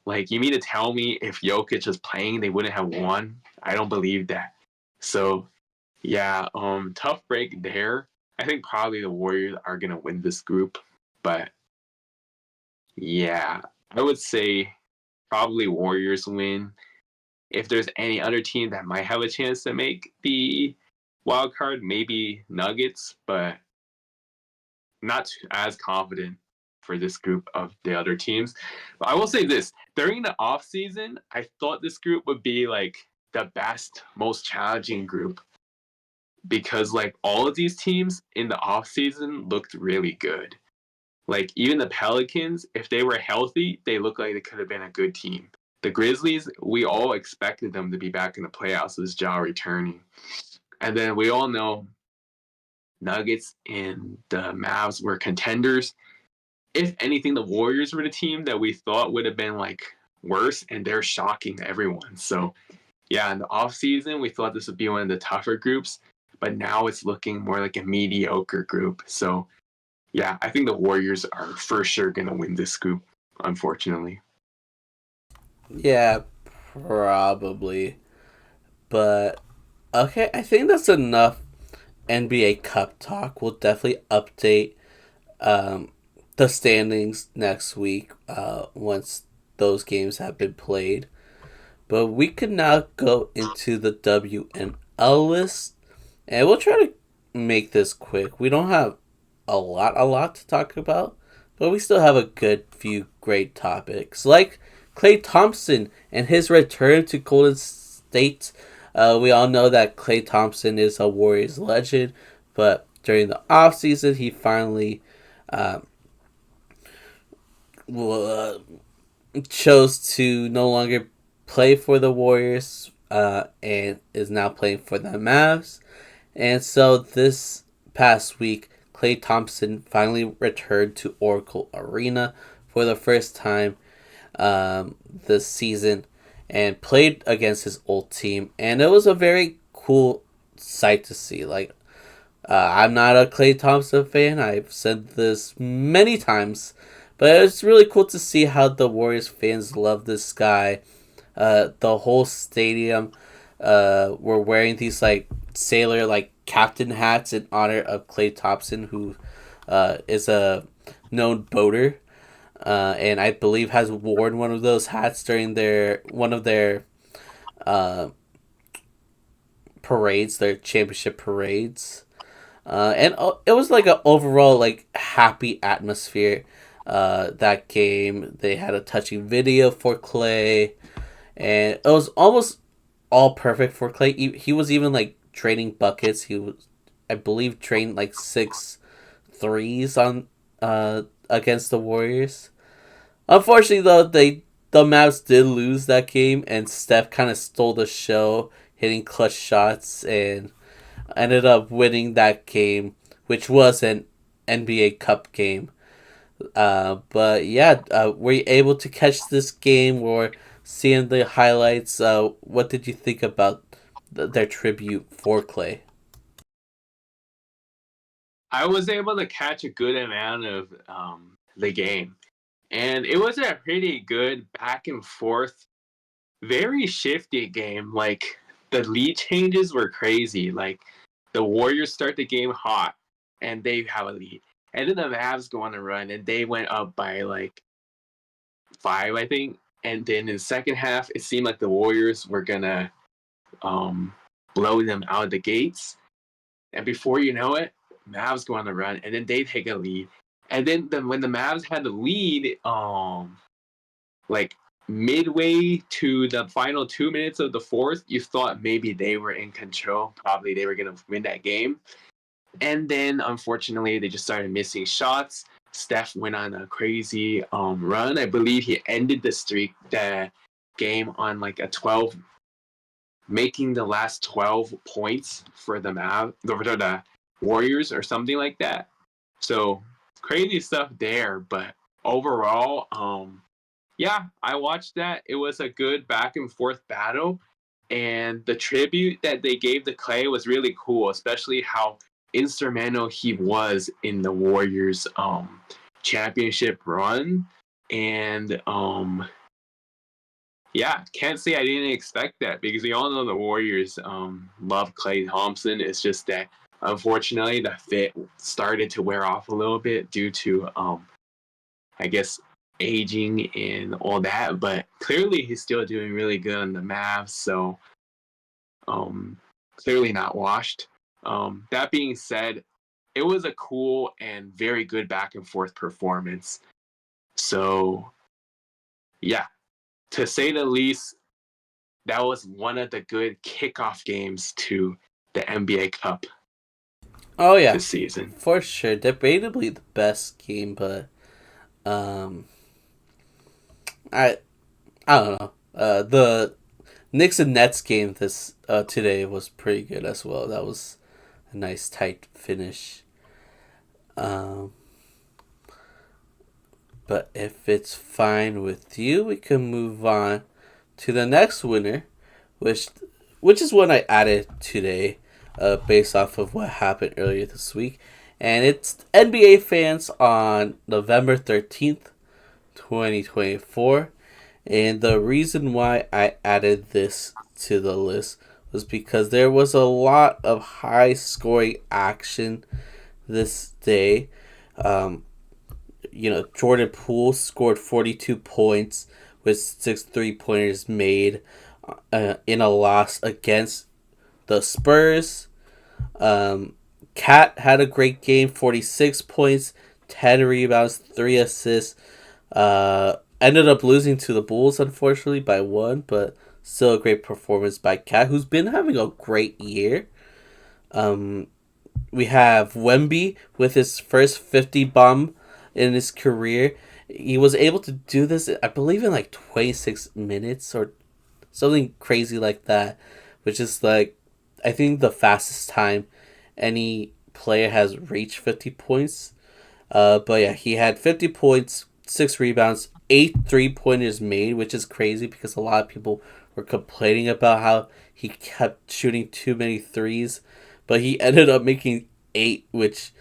Like, you mean to tell me if Jokic was playing, they wouldn't have won? I don't believe that. So, yeah, tough break there. I think probably the Warriors are gonna win this group, but yeah, I would say probably Warriors win. If there's any other team that might have a chance to make the wild card, maybe Nuggets, but not as confident for this group of the other teams. But I will say this, during the off season, I thought this group would be like the best, most challenging group because like all of these teams in the off season looked really good. Like even the Pelicans, if they were healthy, they looked like they could have been a good team. The Grizzlies, we all expected them to be back in the playoffs with Ja returning. And then we all know Nuggets and the Mavs were contenders. If anything, the Warriors were the team that we thought would have been like worse, and they're shocking everyone. So yeah, in the offseason, we thought this would be one of the tougher groups, but now it's looking more like a mediocre group. So yeah, I think the Warriors are for sure gonna win this group, unfortunately. Yeah, probably. But okay, I think that's enough NBA Cup talk. We'll definitely update um, the standings next week once those games have been played. But we could now go into the WNL list, and we'll try to make this quick. We don't have a lot to talk about, but we still have a good few great topics, like Klay Thompson and his return to Golden State. We all know that Klay Thompson is a Warriors legend, but during the offseason, he finally uh, chose to no longer play for the Warriors and is now playing for the Mavs. And so this past week, Klay Thompson finally returned to Oracle Arena for the first time this season and played against his old team. And it was a very cool sight to see. Like, I'm not a Klay Thompson fan. I've said this many times. But it's really cool to see how the Warriors fans love this guy. The whole stadium were wearing these like sailor like captain hats in honor of Klay Thompson, who is a known boater, and I believe has worn one of those hats during their uh, parades, their championship parades, and it was like an overall like happy atmosphere. That game, they had a touching video for Klay, and it was almost all perfect for Klay. He was even like training buckets. He was, I believe, trained like 6 threes on against the Warriors. Unfortunately, though, the Mavs did lose that game, and Steph kind of stole the show, hitting clutch shots, and ended up winning that game, which was an NBA Cup game. But yeah, were you able to catch this game or seeing the highlights? What did you think about their tribute for Klay? I was able to catch a good amount of the game, and it was a pretty good back and forth, very shifty game. Like the lead changes were crazy. Like the Warriors start the game hot, and they have a lead, and then the Mavs go on a run, and they went up by like 5, I think. And then in the second half, it seemed like the Warriors were gonna um, blow them out of the gates. And before you know it, Mavs go on the run, and then they take a lead. And then when the Mavs had the lead, like midway to the final 2 minutes of the fourth, you thought maybe they were in control. Probably they were gonna win that game. And then unfortunately, they just started missing shots. Steph went on a crazy run. I believe he ended the game on like a 12, making the last 12 points for the Warriors or something like that. So crazy stuff there, but overall, yeah, I watched that. It was a good back and forth battle, and the tribute that they gave to Klay was really cool, especially how instrumental he was in the Warriors championship run. And Yeah, can't say I didn't expect that because we all know the Warriors love Klay Thompson. It's just that unfortunately the fit started to wear off a little bit due to I guess aging and all that. But clearly he's still doing really good on the Mavs, so um clearly not washed. That being said, it was a cool and very good back and forth performance. So yeah, to say the least, that was one of the good kickoff games to the NBA Cup Oh yeah, this season. for sure. Debatably the best game, but um, I I don't know. The Knicks and Nets game this today was pretty good as well. That was a nice tight finish. Um, but if it's fine with you, we can move on to the next winner, which which is one I added today, based off of what happened earlier this week, and it's NBA fans on November 13th, 2024. And the reason why I added this to the list was because there was a lot of high scoring action this day. Um, Jordan Poole scored 42 points with 6 3-pointers made in a loss against the Spurs. Cat had a great game, 46 points, 10 rebounds, 3 assists. Ended up losing to the Bulls, unfortunately, by 1, but still a great performance by Cat, who's been having a great year. We have Wemby with his first 50 bomb in his career. He was able to do this, I believe, in like 26 minutes or something crazy like that, which is like, I think, the fastest time any player has reached 50 points. But yeah, he had 50 points, 6 rebounds, 8 3-pointers made, which is crazy because a lot of people were complaining about how he kept shooting too many threes. But he ended up making 8, which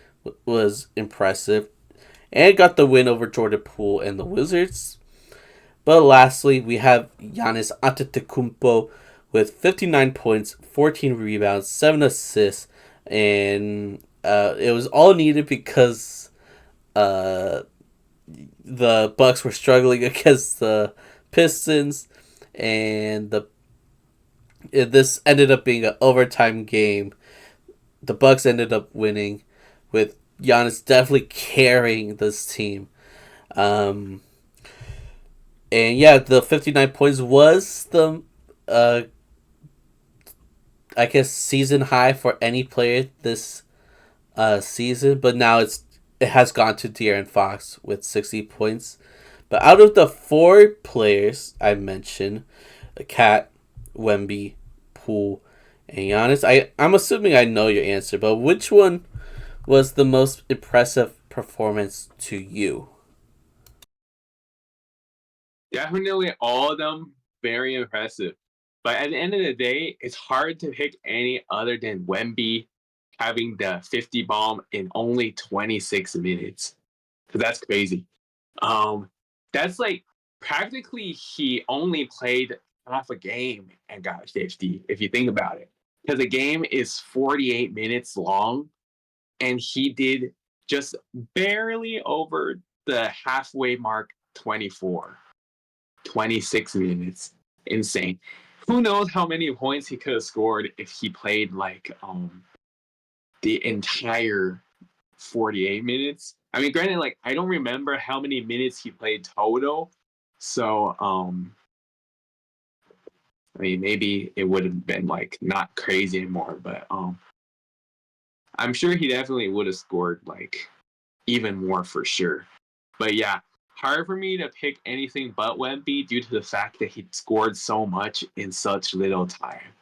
was impressive. And got the win over Jordan Poole and the Wizards. But lastly, we have Giannis Antetokounmpo with 59 points, 14 rebounds, 7 assists, and it was all needed because uh, the Bucks were struggling against the Pistons, and this ended up being an overtime game. The Bucks ended up winning, with Giannis definitely carrying this team. Um, and yeah, the 59 points was the, uh, I guess, season high for any player this season. But now it has gone to De'Aaron Fox with 60 points. But out of the 4 players I mentioned, Cat, Wemby, Poole, and Giannis, I'm assuming I know your answer, but which one was the most impressive performance to you? Definitely all of them very impressive. But at the end of the day, it's hard to pick any other than Wemby having the 50 bomb in only 26 minutes. Because that's crazy. Um, that's like practically he only played half a game and got 50, if you think about it. Because the game is 48 minutes long, and he did just barely over the halfway mark, 24, 26 minutes. Insane. Who knows how many points he could have scored if he played like the entire 48 minutes. I mean, granted, like I don't remember how many minutes he played total. So I mean maybe it would have been like not crazy anymore, but I'm sure he definitely would have scored like even more for sure. But yeah, hard for me to pick anything but Wemby due to the fact that he scored so much in such little time.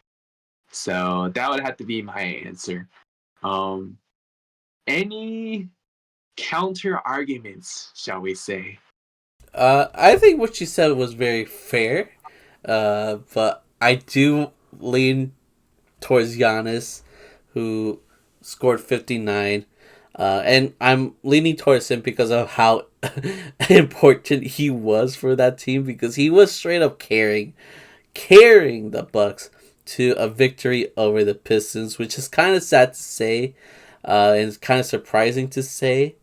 So that would have to be my answer. Um, any counter arguments, shall we say? I think what you said was very fair, but I do lean towards Giannis, who scored 59. And I'm leaning towards him because of how important he was for that team, because he was straight up carrying the Bucks to a victory over the Pistons, which is kind of sad to say, and it's kind of surprising to say.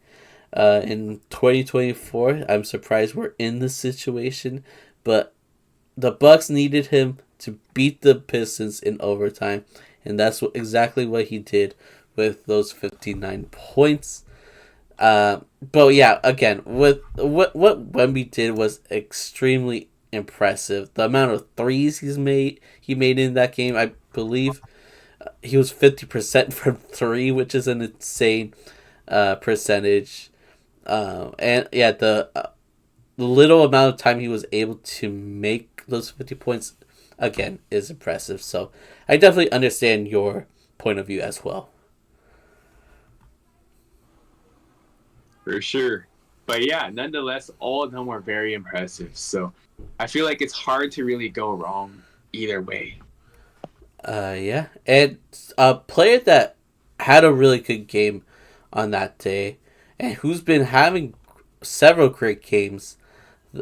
In 2024, I'm surprised we're in this situation, but the Bucks needed him to beat the Pistons in overtime, and that's exactly what he did with those 59 points. But yeah, again, with what Wemby did was extremely impressive. The amount of threes he made in that game, I believe he was 50% from three, which is an insane percentage. And yeah, the little amount of time he was able to make those 50 points again is impressive. So I definitely understand your point of view as well. For sure. But yeah, nonetheless, all of them were very impressive. So I feel like it's hard to really go wrong either way. Yeah, and a player that had a really good game on that day, and who's been having several great games,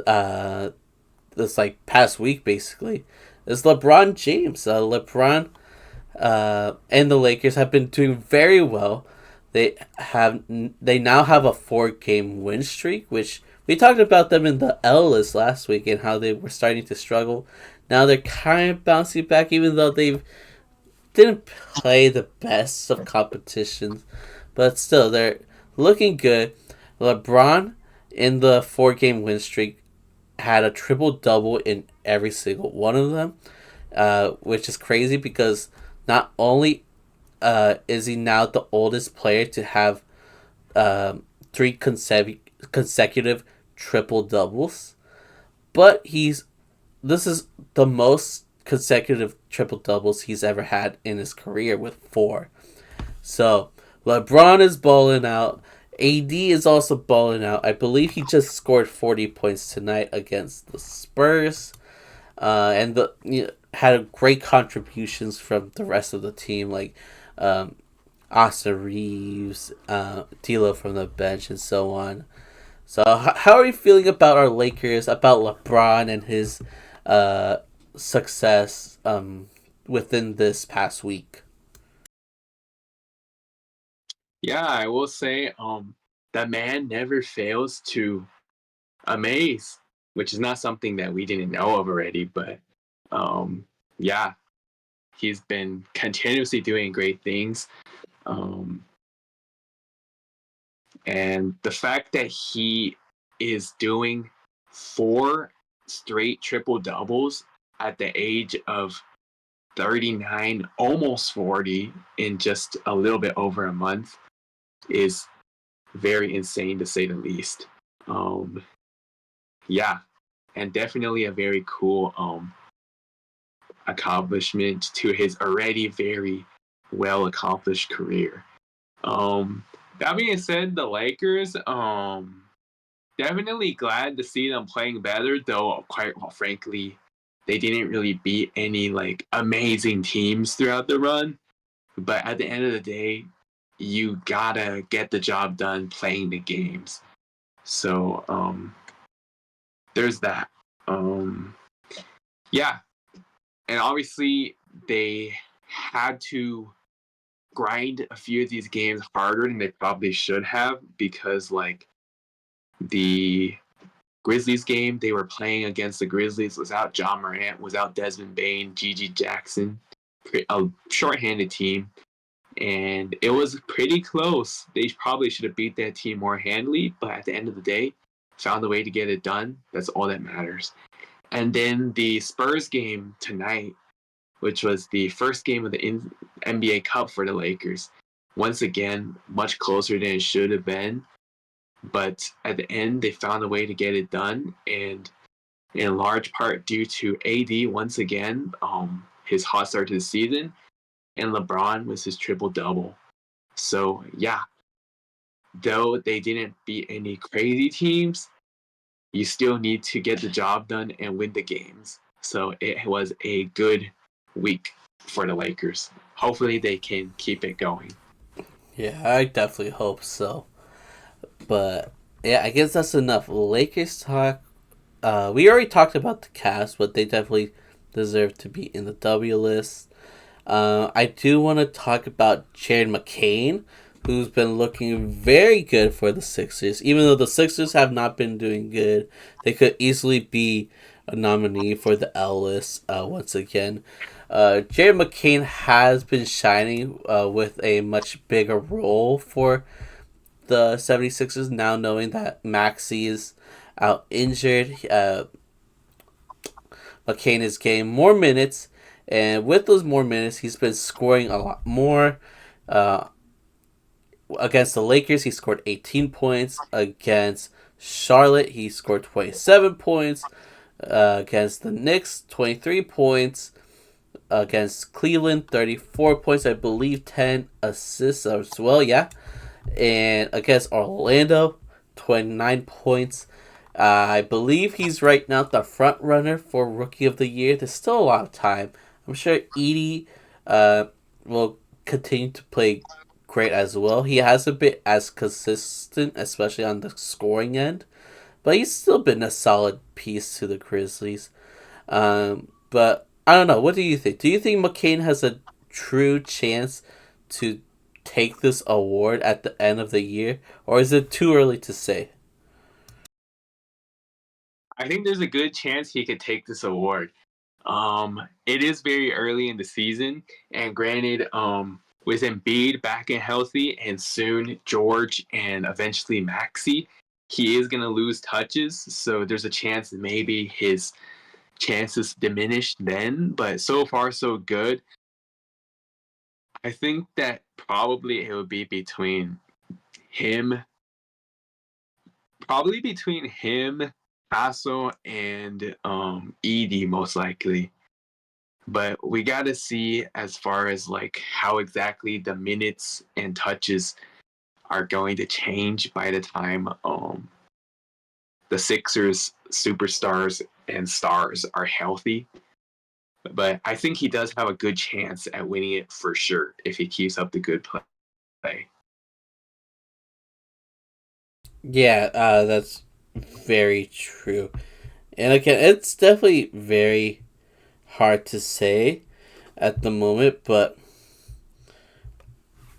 uh, this like past week basically, is LeBron James. LeBron, and the Lakers have been doing very well. They now have a 4 game win streak, which we talked about them in the L list last week and how they were starting to struggle. Now they're kind of bouncing back, even though they didn't play the best of competitions, but still they're looking good. LeBron in the 4 game win streak had a triple double in every single one of them, which is crazy because not only is he now the oldest player to have 3 consecutive triple doubles, but this is the most consecutive triple doubles he's ever had in his career with 4. So LeBron is balling out. AD is also balling out. I believe he just scored 40 points tonight against the Spurs, and had great contributions from the rest of the team, like Austin Reeves, D'Lo from the bench, and so on. So, how are you feeling about our Lakers, about LeBron and his success within this past week? Yeah, I will say the man never fails to amaze, which is not something that we didn't know of already, but um yeah, he's been continuously doing great things. Um and the fact that he is doing 4 straight triple doubles at the age of 39, almost 40, in just a little bit over a month is very insane to say the least. Um, yeah, and definitely a very cool accomplishment to his already very well accomplished career. That being said, the Lakers, definitely glad to see them playing better, though quite well, frankly, they didn't really beat any like amazing teams throughout the run. But at the end of the day, you gotta get the job done playing the games. So there's that. Um, yeah, and obviously they had to grind a few of these games harder than they probably should have, because like the Grizzlies game, they were playing against the Grizzlies without John Morant, without Desmond Bain, Gigi Jackson, a shorthanded team, and it was pretty close. They probably should have beat that team more handily, but at the end of the day, found a way to get it done. That's all that matters. And then the Spurs game tonight, which was the first game of the NBA Cup for the Lakers. Once again, much closer than it should have been. But at the end, they found a way to get it done. And in large part due to AD, once again, his hot start to the season, and LeBron was his triple double. So, yeah, though they didn't beat any crazy teams, you still need to get the job done and win the games. So it was a good week for the Lakers. Hopefully they can keep it going. Yeah, I definitely hope so. But Yeah, I guess that's enough. Lakers talk. We already talked about the Cavs, but they definitely deserve to be in the W list. I do want to talk about Jared McCain, who's been looking very good for the Sixers. Even though the Sixers have not been doing good, they could easily be a nominee for the L list once again. Jared McCain has been shining with a much bigger role for the 76ers now, knowing that Maxey is out injured. McCain is getting more minutes, and with those more minutes, he's been scoring a lot more. Uh, Against the Lakers, he scored 18 points. Against Charlotte, he scored 27 points. Against the Knicks, 23 points. Against Cleveland, 34 points. I believe 10 assists as well, yeah. And against Orlando, 29 points. I believe he's right now the front runner for Rookie of the Year. There's still a lot of time. I'm sure Edie will continue to play great as well. He hasn't been as consistent, especially on the scoring end, but he's still been a solid piece to the Grizzlies. But I don't know. What do you think? Do you think McCain has a true chance to take this award at the end of the year, or is it too early to say? I think there's a good chance he could take this award. It is very early in the season, and granted, with Embiid back and healthy, and soon George and eventually Maxey, he is gonna lose touches. So there's a chance that maybe his chances diminish then. But so far, so good. I think that probably it would be him, between him, Paso, and Edie most likely. But we got to see as far as like how exactly the minutes and touches are going to change by the time the Sixers superstars and stars are healthy. But I think he does have a good chance at winning it for sure if he keeps up the good play. Yeah, that's very true. And again, it's definitely very hard to say at the moment, but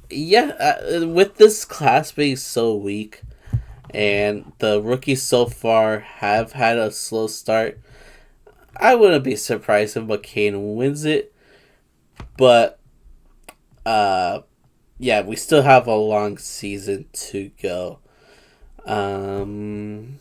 yeah, with this class being so weak and the rookies so far have had a slow start, I wouldn't be surprised if McCain wins it. But uh, yeah, we still have a long season to go. Um,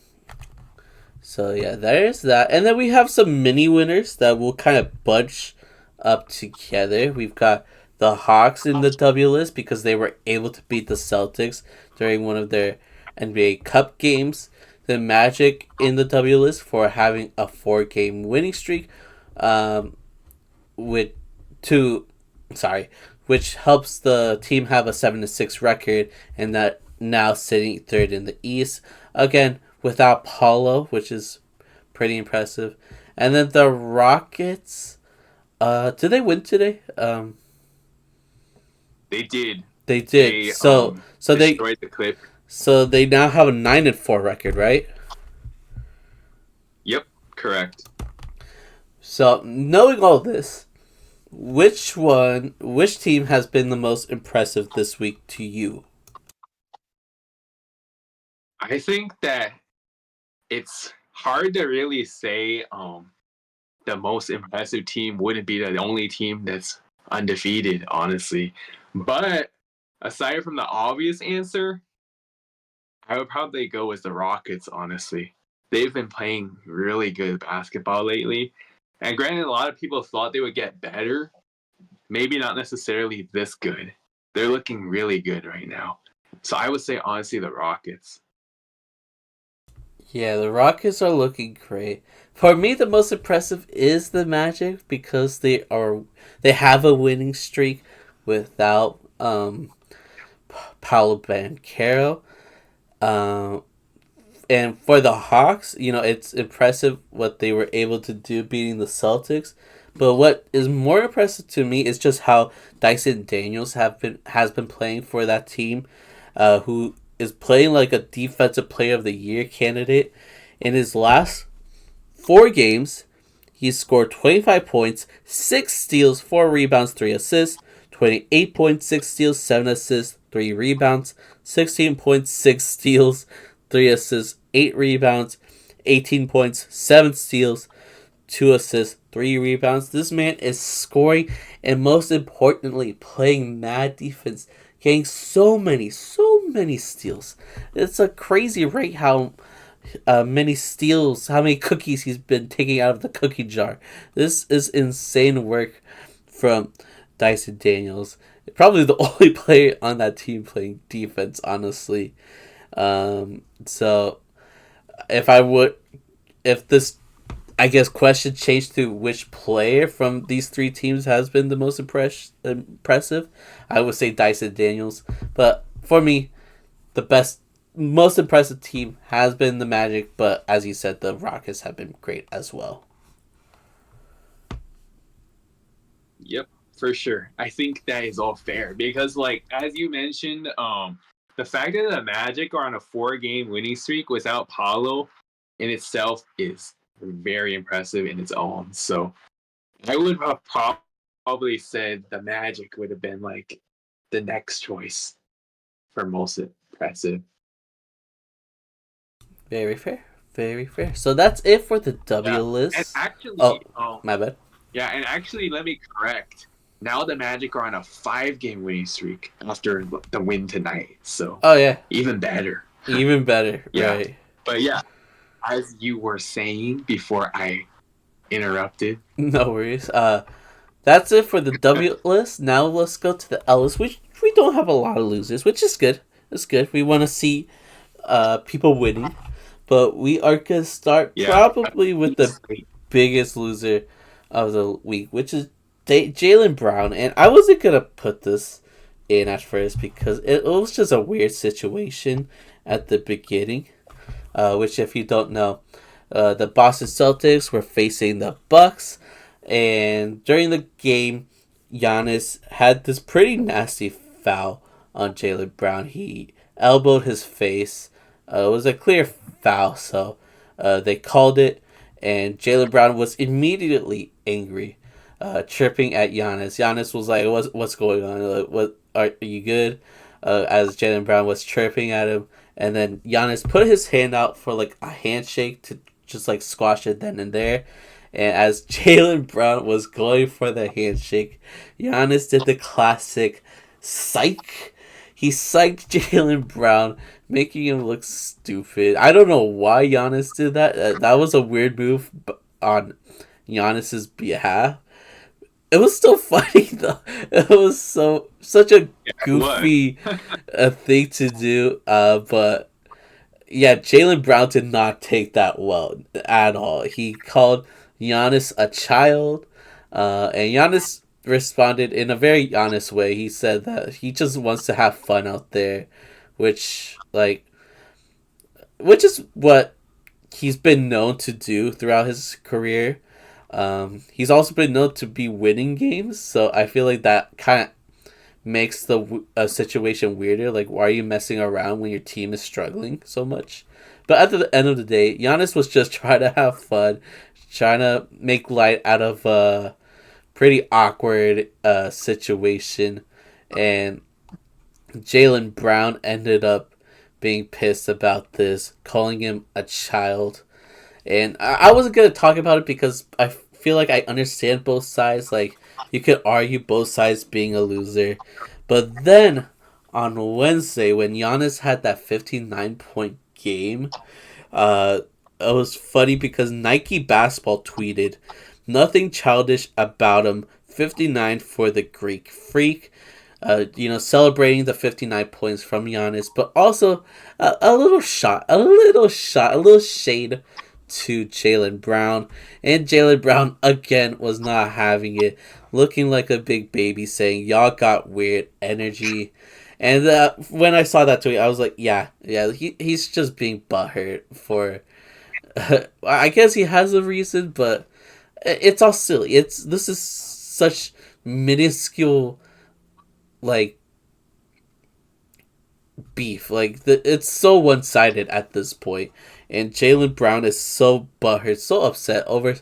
so yeah, there's that, and then we have some mini winners that will kind of bunch up together. We've got the Hawks in the W list because they were able to beat the Celtics during one of their NBA Cup games. The Magic in the W list for having a 4 game winning streak, um, with two, sorry, which helps the team have a 7-6 record and that now sitting third in the East. Again, without Paulo, which is pretty impressive. And then the Rockets, did they win today? They did. They did. They So destroyed the Clip. so they now have a 9-4 record, right? Yep, correct. So knowing all this, which team has been the most impressive this week to you? I think that it's hard to really say the most impressive team wouldn't be the only team that's undefeated, honestly. But aside from the obvious answer, I would probably go with the Rockets, honestly. They've been playing really good basketball lately. And granted, a lot of people thought they would get better. Maybe not necessarily this good. They're looking really good right now. So I would say, honestly, the Rockets. Yeah, the Rockets are looking great. For me, the most impressive is the Magic because they have a winning streak without Paolo Banchero. Um, and for the Hawks, it's impressive what they were able to do beating the Celtics. But what is more impressive to me is just how Dyson Daniels has been playing for that team, who is playing like a defensive player of the year candidate. In his last 4 games, he scored 25 points, 6 steals, 4 rebounds, 3 assists, 28 points, 6 steals, 7 assists, 3 rebounds, 16 points, 6 steals, 3 assists, 8 rebounds, 18 points, 7 steals, 2 assists, 3 rebounds. This man is scoring and most importantly playing mad defense, getting so many steals. It's a crazy rate how many steals, how many cookies he's been taking out of the cookie jar. This is insane work from Dyson Daniels. Probably the only player on that team playing defense, honestly. So if this, I guess, question changed to which player from these 3 teams has been the most impressive, I would say Dyson Daniels. But for me, the most impressive team has been the Magic, but as you said, the Rockets have been great as well. Yep, for sure. I think that is all fair because, like, as you mentioned, the fact that the Magic are on a 4-game winning streak without Paolo in itself is very impressive in its own. So I would have probably said the Magic would have been like the next choice for most impressive. Very fair. Very fair. So that's it for the W list. And actually, my bad. Yeah, and actually, let me correct. Now the Magic are on a 5-game winning streak after the win tonight. So, even better. Even better, yeah. Right. But yeah, as you were saying before I interrupted. No worries. That's it for the W list. Now let's go to the L list, which we don't have a lot of losers, which is good. It's good. We want to see people winning. But we are going to start probably with the biggest loser of the week, which is Jaylen Brown. And I wasn't going to put this in at first because it was just a weird situation at the beginning. Which, if you don't know, the Boston Celtics were facing the Bucks. And during the game, Giannis had this pretty nasty foul on Jaylen Brown. He elbowed his face. It was a clear foul, so they called it, and Jaylen Brown was immediately angry, tripping at Giannis. Giannis was like, "What's going on? Like, what are you good?" As Jaylen Brown was tripping at him, and then Giannis put his hand out for like a handshake to just like squash it then and there. And as Jaylen Brown was going for the handshake, Giannis did the classic psych. He psyched Jaylen Brown, making him look stupid. I don't know why Giannis did that. That was a weird move on Giannis's behalf. It was still funny though. It was such a goofy thing to do. But yeah, Jaylen Brown did not take that well at all. He called Giannis a child, and Giannis responded in a very honest way. He said that he just wants to have fun out there, which is what he's been known to do throughout his career. He's also been known to be winning games, so I feel like that kind of makes the situation weirder. Like, why are you messing around when your team is struggling so much? But at the end of the day, Giannis was just trying to have fun, trying to make light out of a pretty awkward situation, and Jaylen Brown ended up being pissed about this, calling him a child. And I wasn't going to talk about it because I feel like I understand both sides. Like, you could argue both sides being a loser. But then, on Wednesday, when Giannis had that 59-point game, it was funny because Nike Basketball tweeted, "Nothing childish about him, 59 for the Greek Freak." Celebrating the 59 points from Giannis, but also a little shade to Jaylen Brown. And Jaylen Brown, again, was not having it, looking like a big baby, saying, "Y'all got weird energy." And when I saw that tweet, I was like, yeah, he's just being butthurt for... I guess he has a reason, but it's all silly. This is such minuscule, like, beef. Like it's so one sided at this point, and Jaylen Brown is so butthurt, so upset over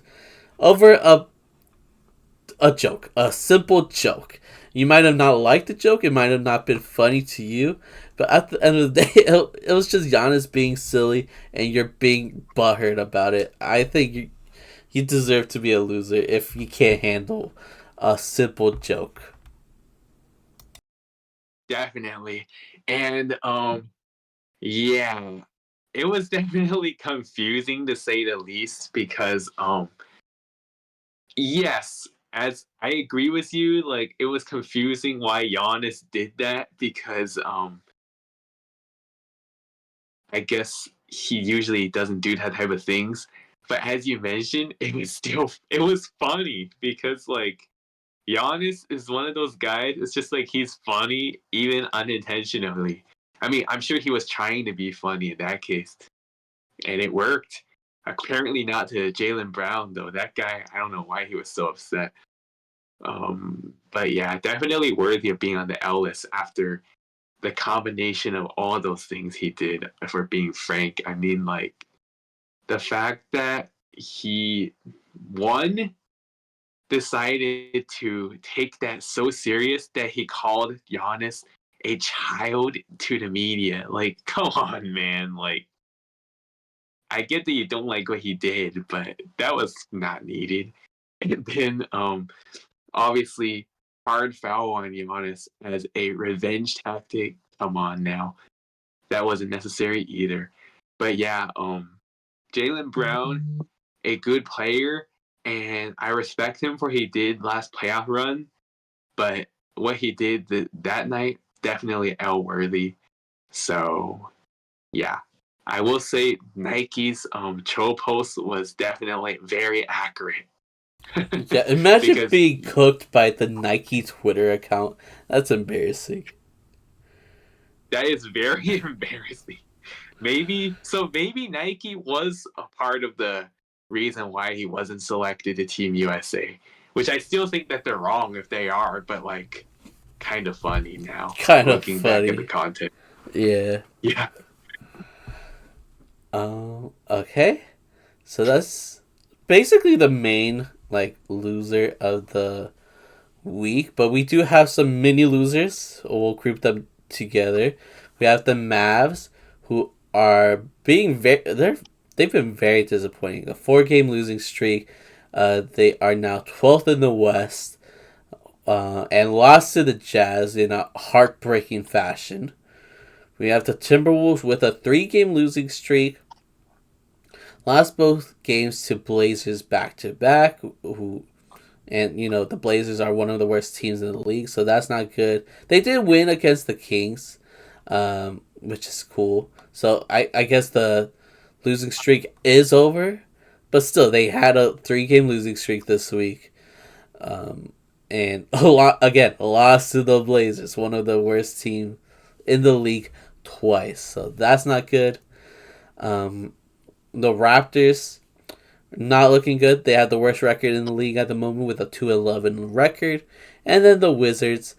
a joke, a simple joke. You might have not liked the joke, it might have not been funny to you, but at the end of the day, it was just Giannis being silly, and you're being butthurt about it. I think you deserve to be a loser if you can't handle a simple joke. Definitely. And yeah, it was definitely confusing to say the least because yes, as I agree with you, like it was confusing why Giannis did that because I guess he usually doesn't do that type of things. But as you mentioned, it was funny because like Giannis is one of those guys. It's just like he's funny even unintentionally. I mean, I'm sure he was trying to be funny in that case, and it worked. Apparently not to Jaylen Brown though. That guy, I don't know why he was so upset. But yeah, definitely worthy of being on the L list after the combination of all those things he did. For being frank, I mean, like the fact that he one decided to take that so serious that he called Giannis a child to the media. Like, come on, man. Like, I get that you don't like what he did, but that was not needed. And then, obviously, hard foul on Giannis as a revenge tactic. Come on now, that wasn't necessary either. But yeah, Jaylen Brown, a good player, and I respect him for what he did last playoff run. But what he did that night definitely L worthy. So yeah, I will say Nike's troll post was definitely very accurate Yeah, imagine because being cooked by the Nike Twitter account. That's embarrassing. that is very embarrassing. Maybe Nike was a part of the reason why he wasn't selected to Team USA, which I still think that they're wrong if they are, but like kind of funny now Kind of looking back at the funny. content. Yeah. Yeah. Okay. So that's basically the main like loser of the week, but we do have some mini losers. We'll group them together. We have the Mavs, who are being they've been very disappointing. A 4 game losing streak. They are now 12th in the West, and lost to the Jazz in a heartbreaking fashion. We have the Timberwolves with a 3 game losing streak. Lost both games to Blazers back to back, who and the Blazers are one of the worst teams in the league, so that's not good. They did win against the Kings, which is cool. So I guess the losing streak is over, but still they had a 3 game losing streak this week, and a loss to the Blazers, one of the worst teams in the league twice. So that's not good. The Raptors not looking good. They have the worst record in the league at the moment with a 2-11 record. And then the Wizards,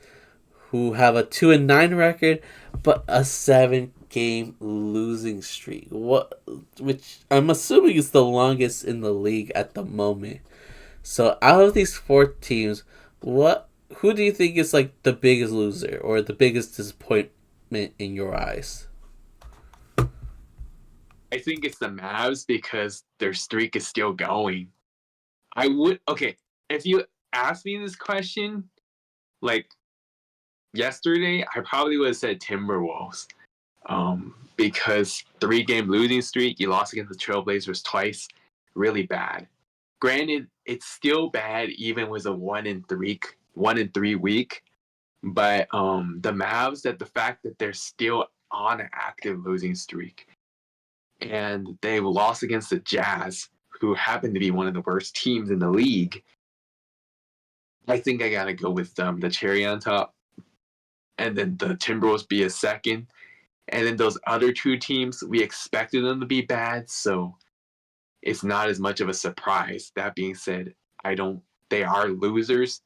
who have a 2-9 record, but a 7 game losing streak. Which I'm assuming is the longest in the league at the moment. So out of these 4 teams, who do you think is like the biggest loser or the biggest disappointment in your eyes? I think it's the Mavs because their streak is still going. I would okay, if you asked me this question like yesterday, I probably would have said Timberwolves. Because 3 game losing streak, you lost against the Trailblazers twice, really bad. Granted, it's still bad even with a 1-3 week, but the Mavs that the fact that they're still on an active losing streak and they lost against the Jazz, who happen to be one of the worst teams in the league. I think I gotta go with the cherry on top, and then the Timberwolves be a second, and then those other 2 teams we expected them to be bad, so it's not as much of a surprise. That being said, I don't. They are losers,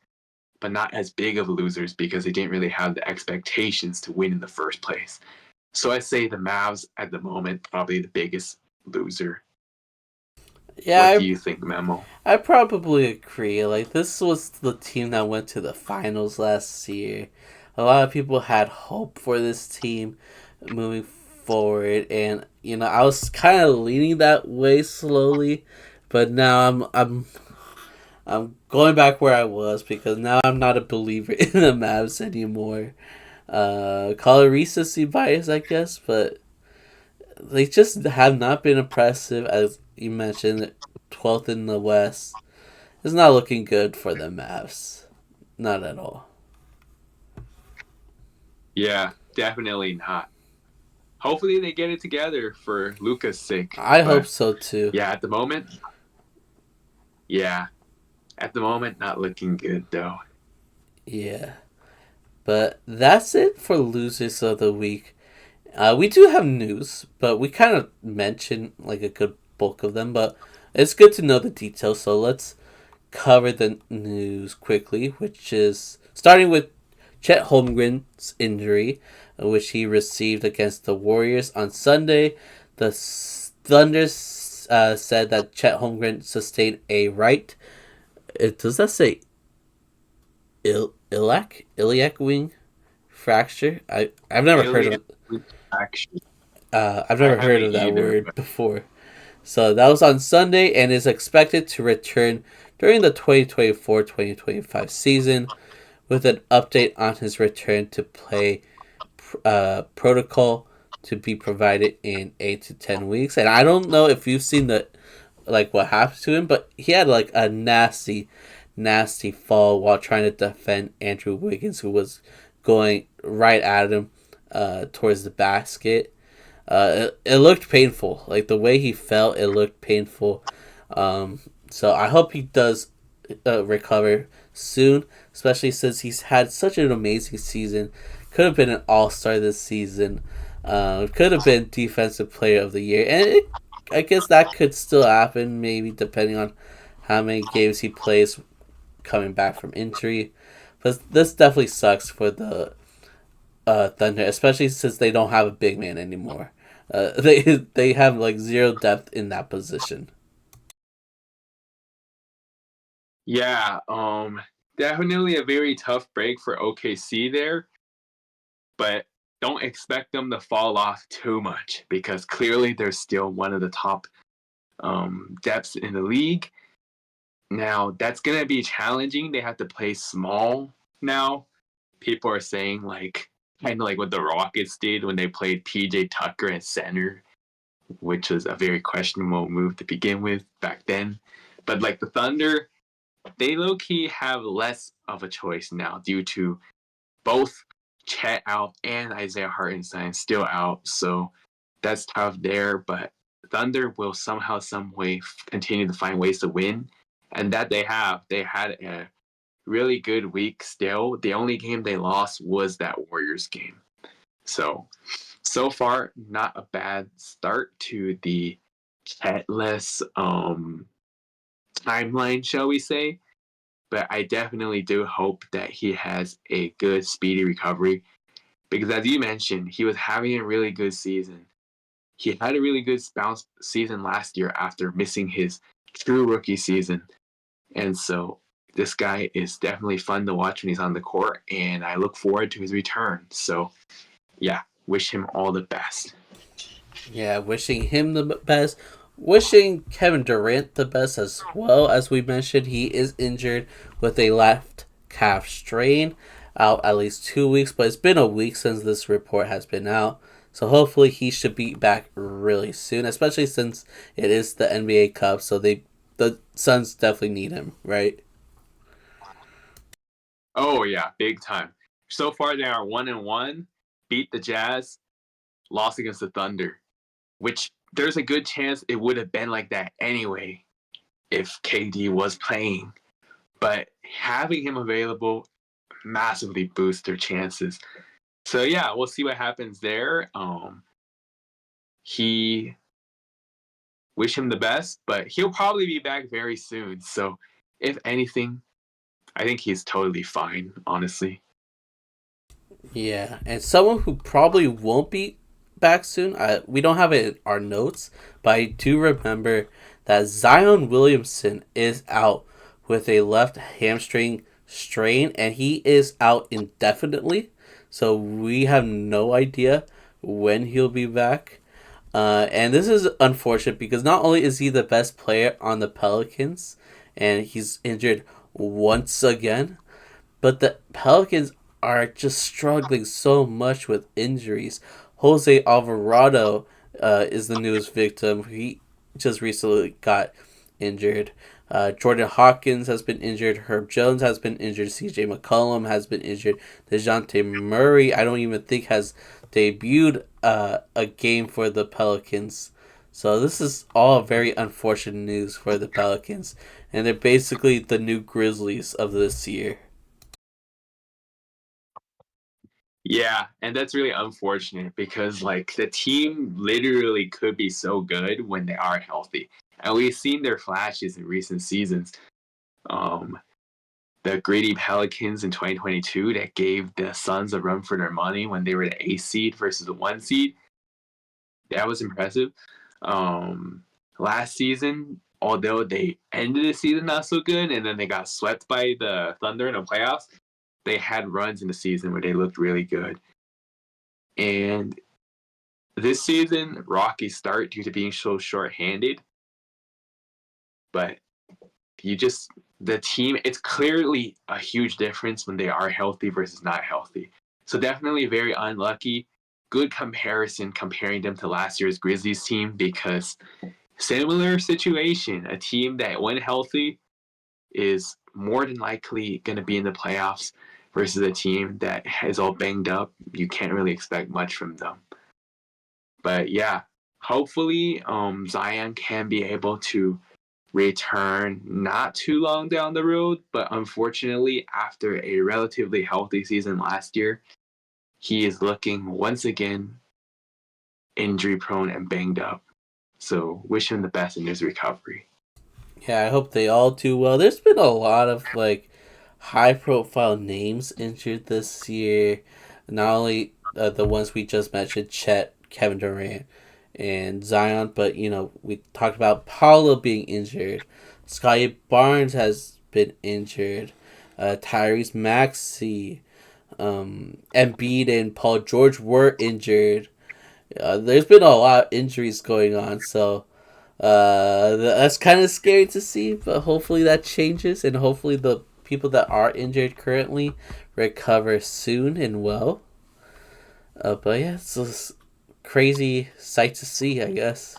but not as big of losers because they didn't really have the expectations to win in the first place. So I say the Mavs at the moment probably the biggest loser. What Yeah, do you think, Memo? I probably agree. Like, this was the team that went to the finals last year. A lot of people had hope for this team moving forward, and I was kind of leaning that way slowly, but now I'm going back where I was because now I'm not a believer in the Mavs anymore. Call it recency bias, I guess, but they just have not been impressive, as you mentioned. 12th in the West. It's not looking good for the Mavs. Not at all. Yeah, definitely not. Hopefully they get it together for Luca's sake. I hope But so too. yeah, yeah, at the moment, not looking good though. Yeah. But that's it for losers of the week. We do have news, but we kind of mentioned like a good bulk of them. But it's good to know the details. So let's cover the news quickly, which is starting with Chet Holmgren's injury, which he received against the Warriors on Sunday. The Thunder said that Chet Holmgren sustained a right. Does that say iliac wing fracture? I've never heard Iliad of action. I've I never heard haven't of that either, word but before. So that was on Sunday and is expected to return during the 2024-2025 season with an update on his return to play protocol to be provided in 8 to 10 weeks. And I don't know if you've seen the like what happened to him, but he had like a nasty fall while trying to defend Andrew Wiggins, who was going right at him towards the basket. It looked painful. Like the way he fell, it looked painful. So I hope he does recover soon, especially since he's had such an amazing season. Could have been an all star this season. Could have been defensive player of the year, and I guess that could still happen, maybe depending on how many games he plays coming back from injury. But this definitely sucks for the Thunder, especially since they don't have a big man anymore. They have like zero depth in that position. yeah, definitely a very tough break for OKC there, but don't expect them to fall off too much because clearly they're still one of the top depths in the league. Now that's gonna be challenging. They have to play small now. People are saying like kind of like what the Rockets did when they played PJ Tucker at center, which was a very questionable move to begin with back then. But like the Thunder, they low key have less of a choice now due to both Chet out and Isaiah Hartenstein still out. So that's tough there. But Thunder will somehow, some way continue to find ways to win. And that they have. They had a really good week still. The only game they lost was that Warriors game. So far, not a bad start to the Chetless timeline, shall we say. But I definitely do hope that he has a good, speedy recovery. Because as you mentioned, he was having a really good season. He had a really good bounce season last year after missing his true rookie season. And so this guy is definitely fun to watch when he's on the court, and I look forward to his return. So, yeah, wish him all the best. Yeah, wishing him the best. Wishing Kevin Durant the best as well. As we mentioned, he is injured with a left calf strain, out at least 2 weeks. But it's been a week since this report has been out. So hopefully he should be back really soon, especially since it is the NBA Cup. So the Suns definitely need him, right? Oh yeah, big time. So far they are 1-1, beat the Jazz, lost against the Thunder, which there's a good chance it would have been like that anyway if KD was playing. But having him available massively boosts their chances. So yeah, we'll see what happens there. He wish him the best, but he'll probably be back very soon. So if anything, I think he's totally fine, honestly. Yeah, and someone who probably won't be back soon. We don't have it in our notes, but I do remember that Zion Williamson is out with a left hamstring strain, and he is out indefinitely. So we have no idea when he'll be back. And this is unfortunate because not only is he the best player on the Pelicans, and he's injured once again, but the Pelicans are just struggling so much with injuries. Jose Alvarado is the newest victim. He just recently got injured. Jordan Hawkins has been injured. Herb Jones has been injured. CJ McCollum has been injured. DeJounte Murray, I don't even think has debuted a game for the Pelicans. So this is all very unfortunate news for the Pelicans. And they're basically the new Grizzlies of this year. Yeah, and that's really unfortunate because like the team literally could be so good when they are healthy. And we've seen their flashes in recent seasons. Um, the greedy Pelicans in 2022 that gave the Suns a run for their money when they were the 8th seed versus the 1 seed. That was impressive. Um, Last season, although they ended the season not so good and then they got swept by the Thunder in the playoffs, they had runs in the season where they looked really good. And this season, rocky start due to being so short-handed. But you just the team, it's clearly a huge difference when they are healthy versus not healthy. So definitely very unlucky. Good comparison comparing them to last year's Grizzlies team because similar situation. A team that when healthy is more than likely going to be in the playoffs versus a team that is all banged up. You can't really expect much from them. But yeah, hopefully Zion can be able to return not too long down the road. But unfortunately, after a relatively healthy season last year, he is looking once again injury prone and banged up. So wish him the best in his recovery. Yeah, I hope they all do well. There's been a lot of like high profile names injured this year. Not only the ones we just mentioned, Chet, Kevin Durant, and Zion, but we talked about Paolo being injured. Scotty Barnes has been injured. Tyrese Maxey, Embiid, and Paul George were injured. There's been a lot of injuries going on, so that's kind of scary to see, but hopefully that changes, and hopefully the people that are injured currently recover soon and well. But yeah, it's a crazy sight to see, I guess.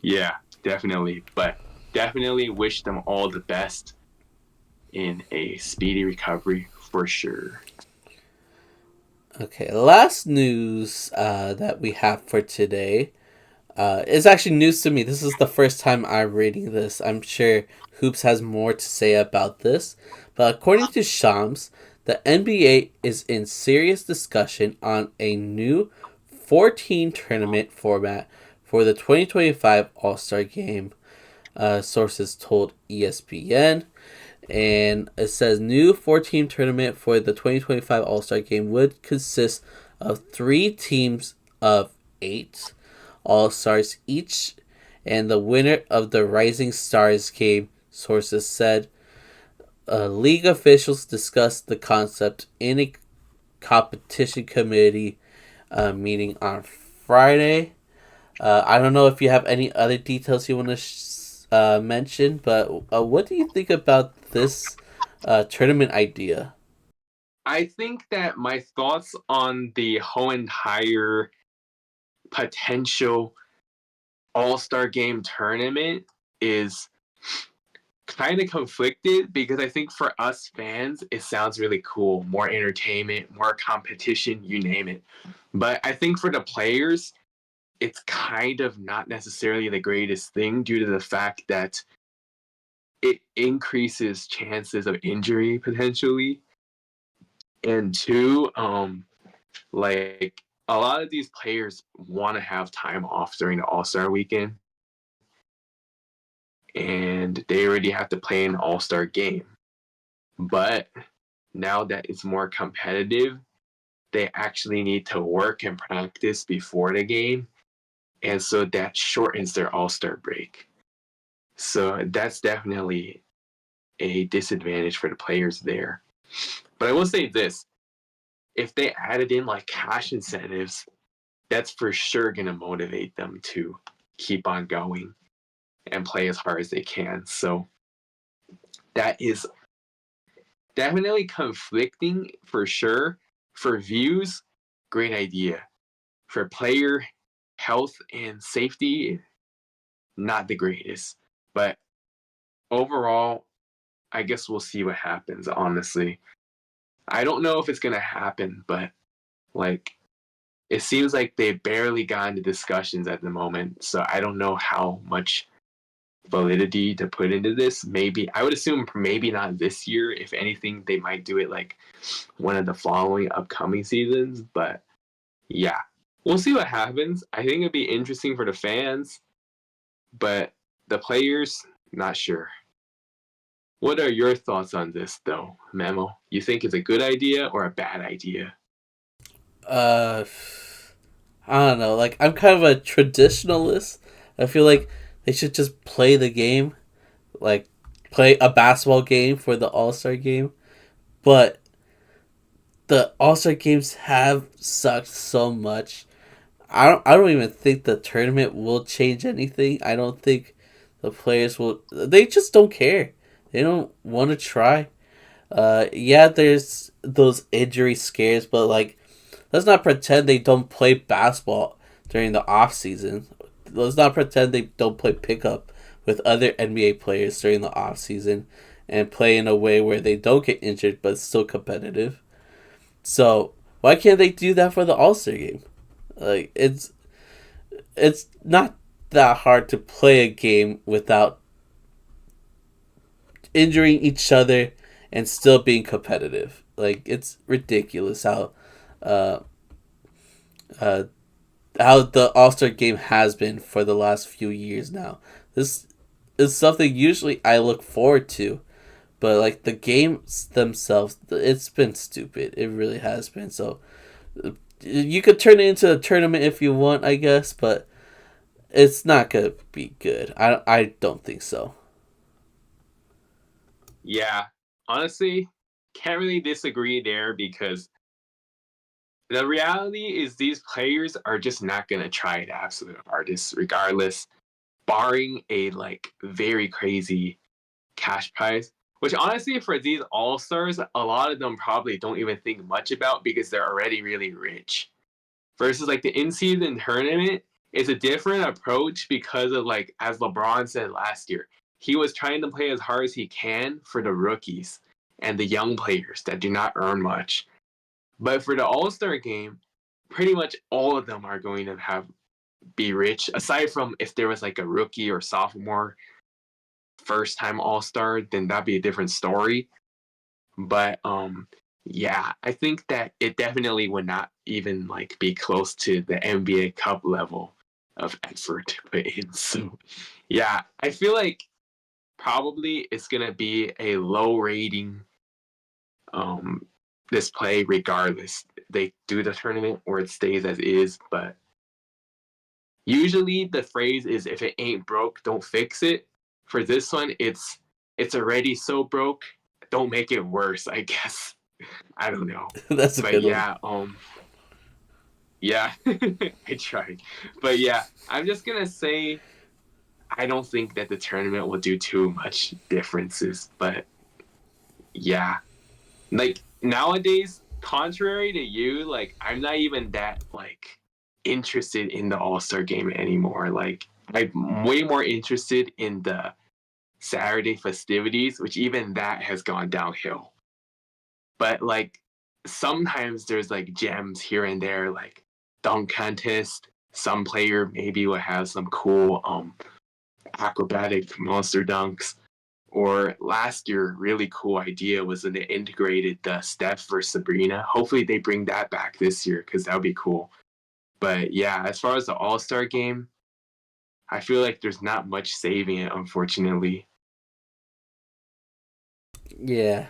Yeah, definitely. But definitely wish them all the best in a speedy recovery for sure. Okay, last news that we have for today is actually news to me. This is the first time I'm reading this. I'm sure Hoops has more to say about this. But according to Shams, the NBA is in serious discussion on a new 14 tournament format for the 2025 All Star Game. Sources told ESPN. And it says new 14 tournament for the 2025 All Star Game would consist of 3 teams of 8 All Stars each, and the winner of the Rising Stars game, sources said. League officials discussed the concept in a competition committee meeting on Friday. I don't know if you have any other details you want to mention, but what do you think about this tournament idea? I think that my thoughts on the whole entire potential All Star Game tournament is kind of conflicted because I think for us fans, it sounds really cool. More entertainment, more competition, you name it. But I think for the players, it's kind of not necessarily the greatest thing due to the fact that it increases chances of injury potentially. And two, like a lot of these players want to have time off during the All Star weekend, and they already have to play an All Star game. But now that it's more competitive, they actually need to work and practice before the game. And so that shortens their All-Star break. So that's definitely a disadvantage for the players there. But I will say this, if they added in like cash incentives, that's for sure going to motivate them to keep on going and play as hard as they can. So that is definitely conflicting for sure. For views, great idea. For player health and safety, not the greatest. But overall, I guess we'll see what happens, honestly. I don't know if it's going to happen, but like it seems like they barely got into discussions at the moment. So I don't know how much validity to put into this. Maybe I would assume maybe not this year. If anything, they might do it like one of the following upcoming seasons. But yeah, we'll see what happens. I think it'd be interesting for the fans, but the players, not sure. What are your thoughts on this, though, Memo? You think it's a good idea or a bad idea? Uh, I don't know. Like, I'm kind of a traditionalist. I feel like they should just play the game, like play a basketball game for the All Star game. But the All Star games have sucked so much. I don't even think the tournament will change anything. I don't think the players will. They just don't care. They don't want to try. Yeah, there's those injury scares, but like, let's not pretend they don't play basketball during the off season. Let's not pretend they don't play pickup with other NBA players during the off season and play in a way where they don't get injured but still competitive. So why can't they do that for the All Star game? Like it's not that hard to play a game without injuring each other and still being competitive. Like it's ridiculous uh, uh, how the All Star game has been for the last few years now. This is something usually I look forward to, but like the games themselves, it's been stupid. It really has been. So you could turn it into a tournament if you want, I guess, but it's not gonna be good. I don't think so. Yeah, honestly, can't really disagree there because the reality is these players are just not going to try the absolute hardest regardless, barring a like very crazy cash prize, which honestly for these all-stars a lot of them probably don't even think much about because they're already really rich, versus like the in-season tournament is a different approach because of like as LeBron said last year, he was trying to play as hard as he can for the rookies and the young players that do not earn much. But for the All-Star game, pretty much all of them are going to have be rich aside from if there was like a rookie or sophomore first time All-Star, then that'd be a different story. But yeah, I think that it definitely would not even like be close to the NBA Cup level of effort to put in. So yeah, I feel like probably it's gonna be a low rating um display regardless. They do the tournament or it stays as is, but usually the phrase is if it ain't broke, don't fix it. For this one, it's already so broke, don't make it worse, I guess. I don't know. That's a But good one. yeah, yeah, I tried. But yeah, I'm just gonna say I don't think that the tournament will do too much differences. But yeah, like nowadays, contrary to you, like I'm not even that like interested in the All-Star game anymore. Like I'm way more interested in the Saturday festivities, which even that has gone downhill. But like sometimes there's like gems here and there, like dunk contest. Some player maybe will have some cool acrobatic monster dunks. Or last year, really cool idea was when they integrated the Steph versus Sabrina. Hopefully they bring that back this year because that would be cool. But yeah, as far as the All Star game, I feel like there's not much saving it, unfortunately. Yeah.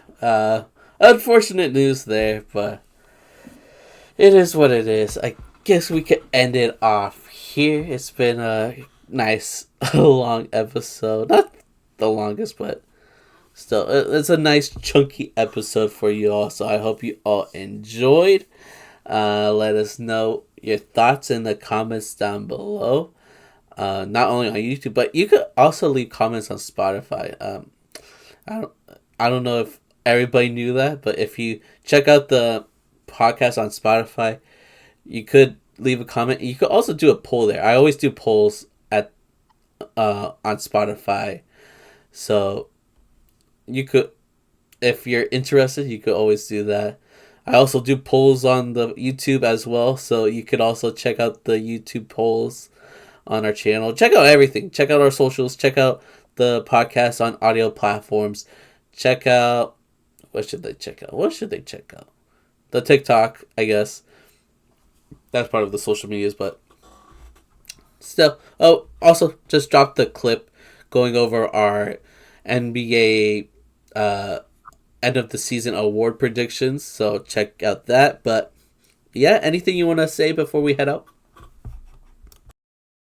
Unfortunate news there, but it is what it is. I guess we could end it off here. It's been a nice long episode. Not the longest, but still, it's a nice chunky episode for you all. So I hope you all enjoyed. Let us know your thoughts in the comments down below. Not only on YouTube, but you could also leave comments on Spotify. I don't I don't know if everybody knew that, but if you check out the podcast on Spotify, you could leave a comment. You could also do a poll there. I always do polls at on Spotify, so you could, if you're interested, you could always do that. I also do polls on the YouTube as well, so you could also check out the YouTube polls on our channel. Check out everything. Check out our socials. Check out the podcast on audio platforms. Check out, what should they check out? What should they check out? The TikTok, I guess. That's part of the social medias, but still. Oh, also just dropped the clip going over our NBA end of the season award predictions. So check out that. But yeah, anything you want to say before we head out?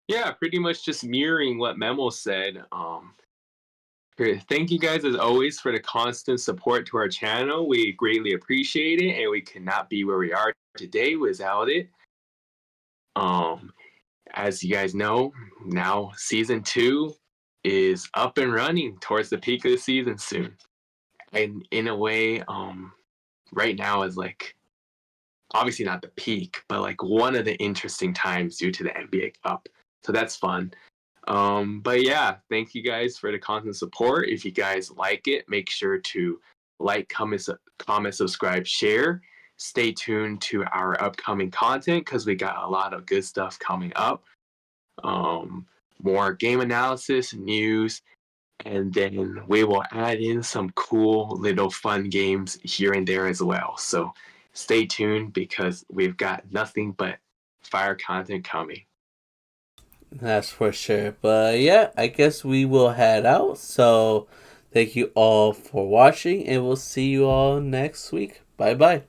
Yeah, pretty much just mirroring what Memo said. Thank you guys as always for the constant support to our channel. We greatly appreciate it, and we could not be where we are today without it. As you guys know, now season 2 is up and running towards the peak of the season soon. And in a way, right now is like obviously not the peak, but like one of the interesting times due to the NBA Cup. So that's fun. But yeah, thank you guys for the constant support. If you guys like it, make sure to like, comment, subscribe, share. Stay tuned to our upcoming content because we got a lot of good stuff coming up. More game analysis, news, and then we will add in some cool little fun games here and there as well. So stay tuned because we've got nothing but fire content coming. That's for sure. But yeah, I guess we will head out. So thank you all for watching, and we'll see you all next week. Bye bye.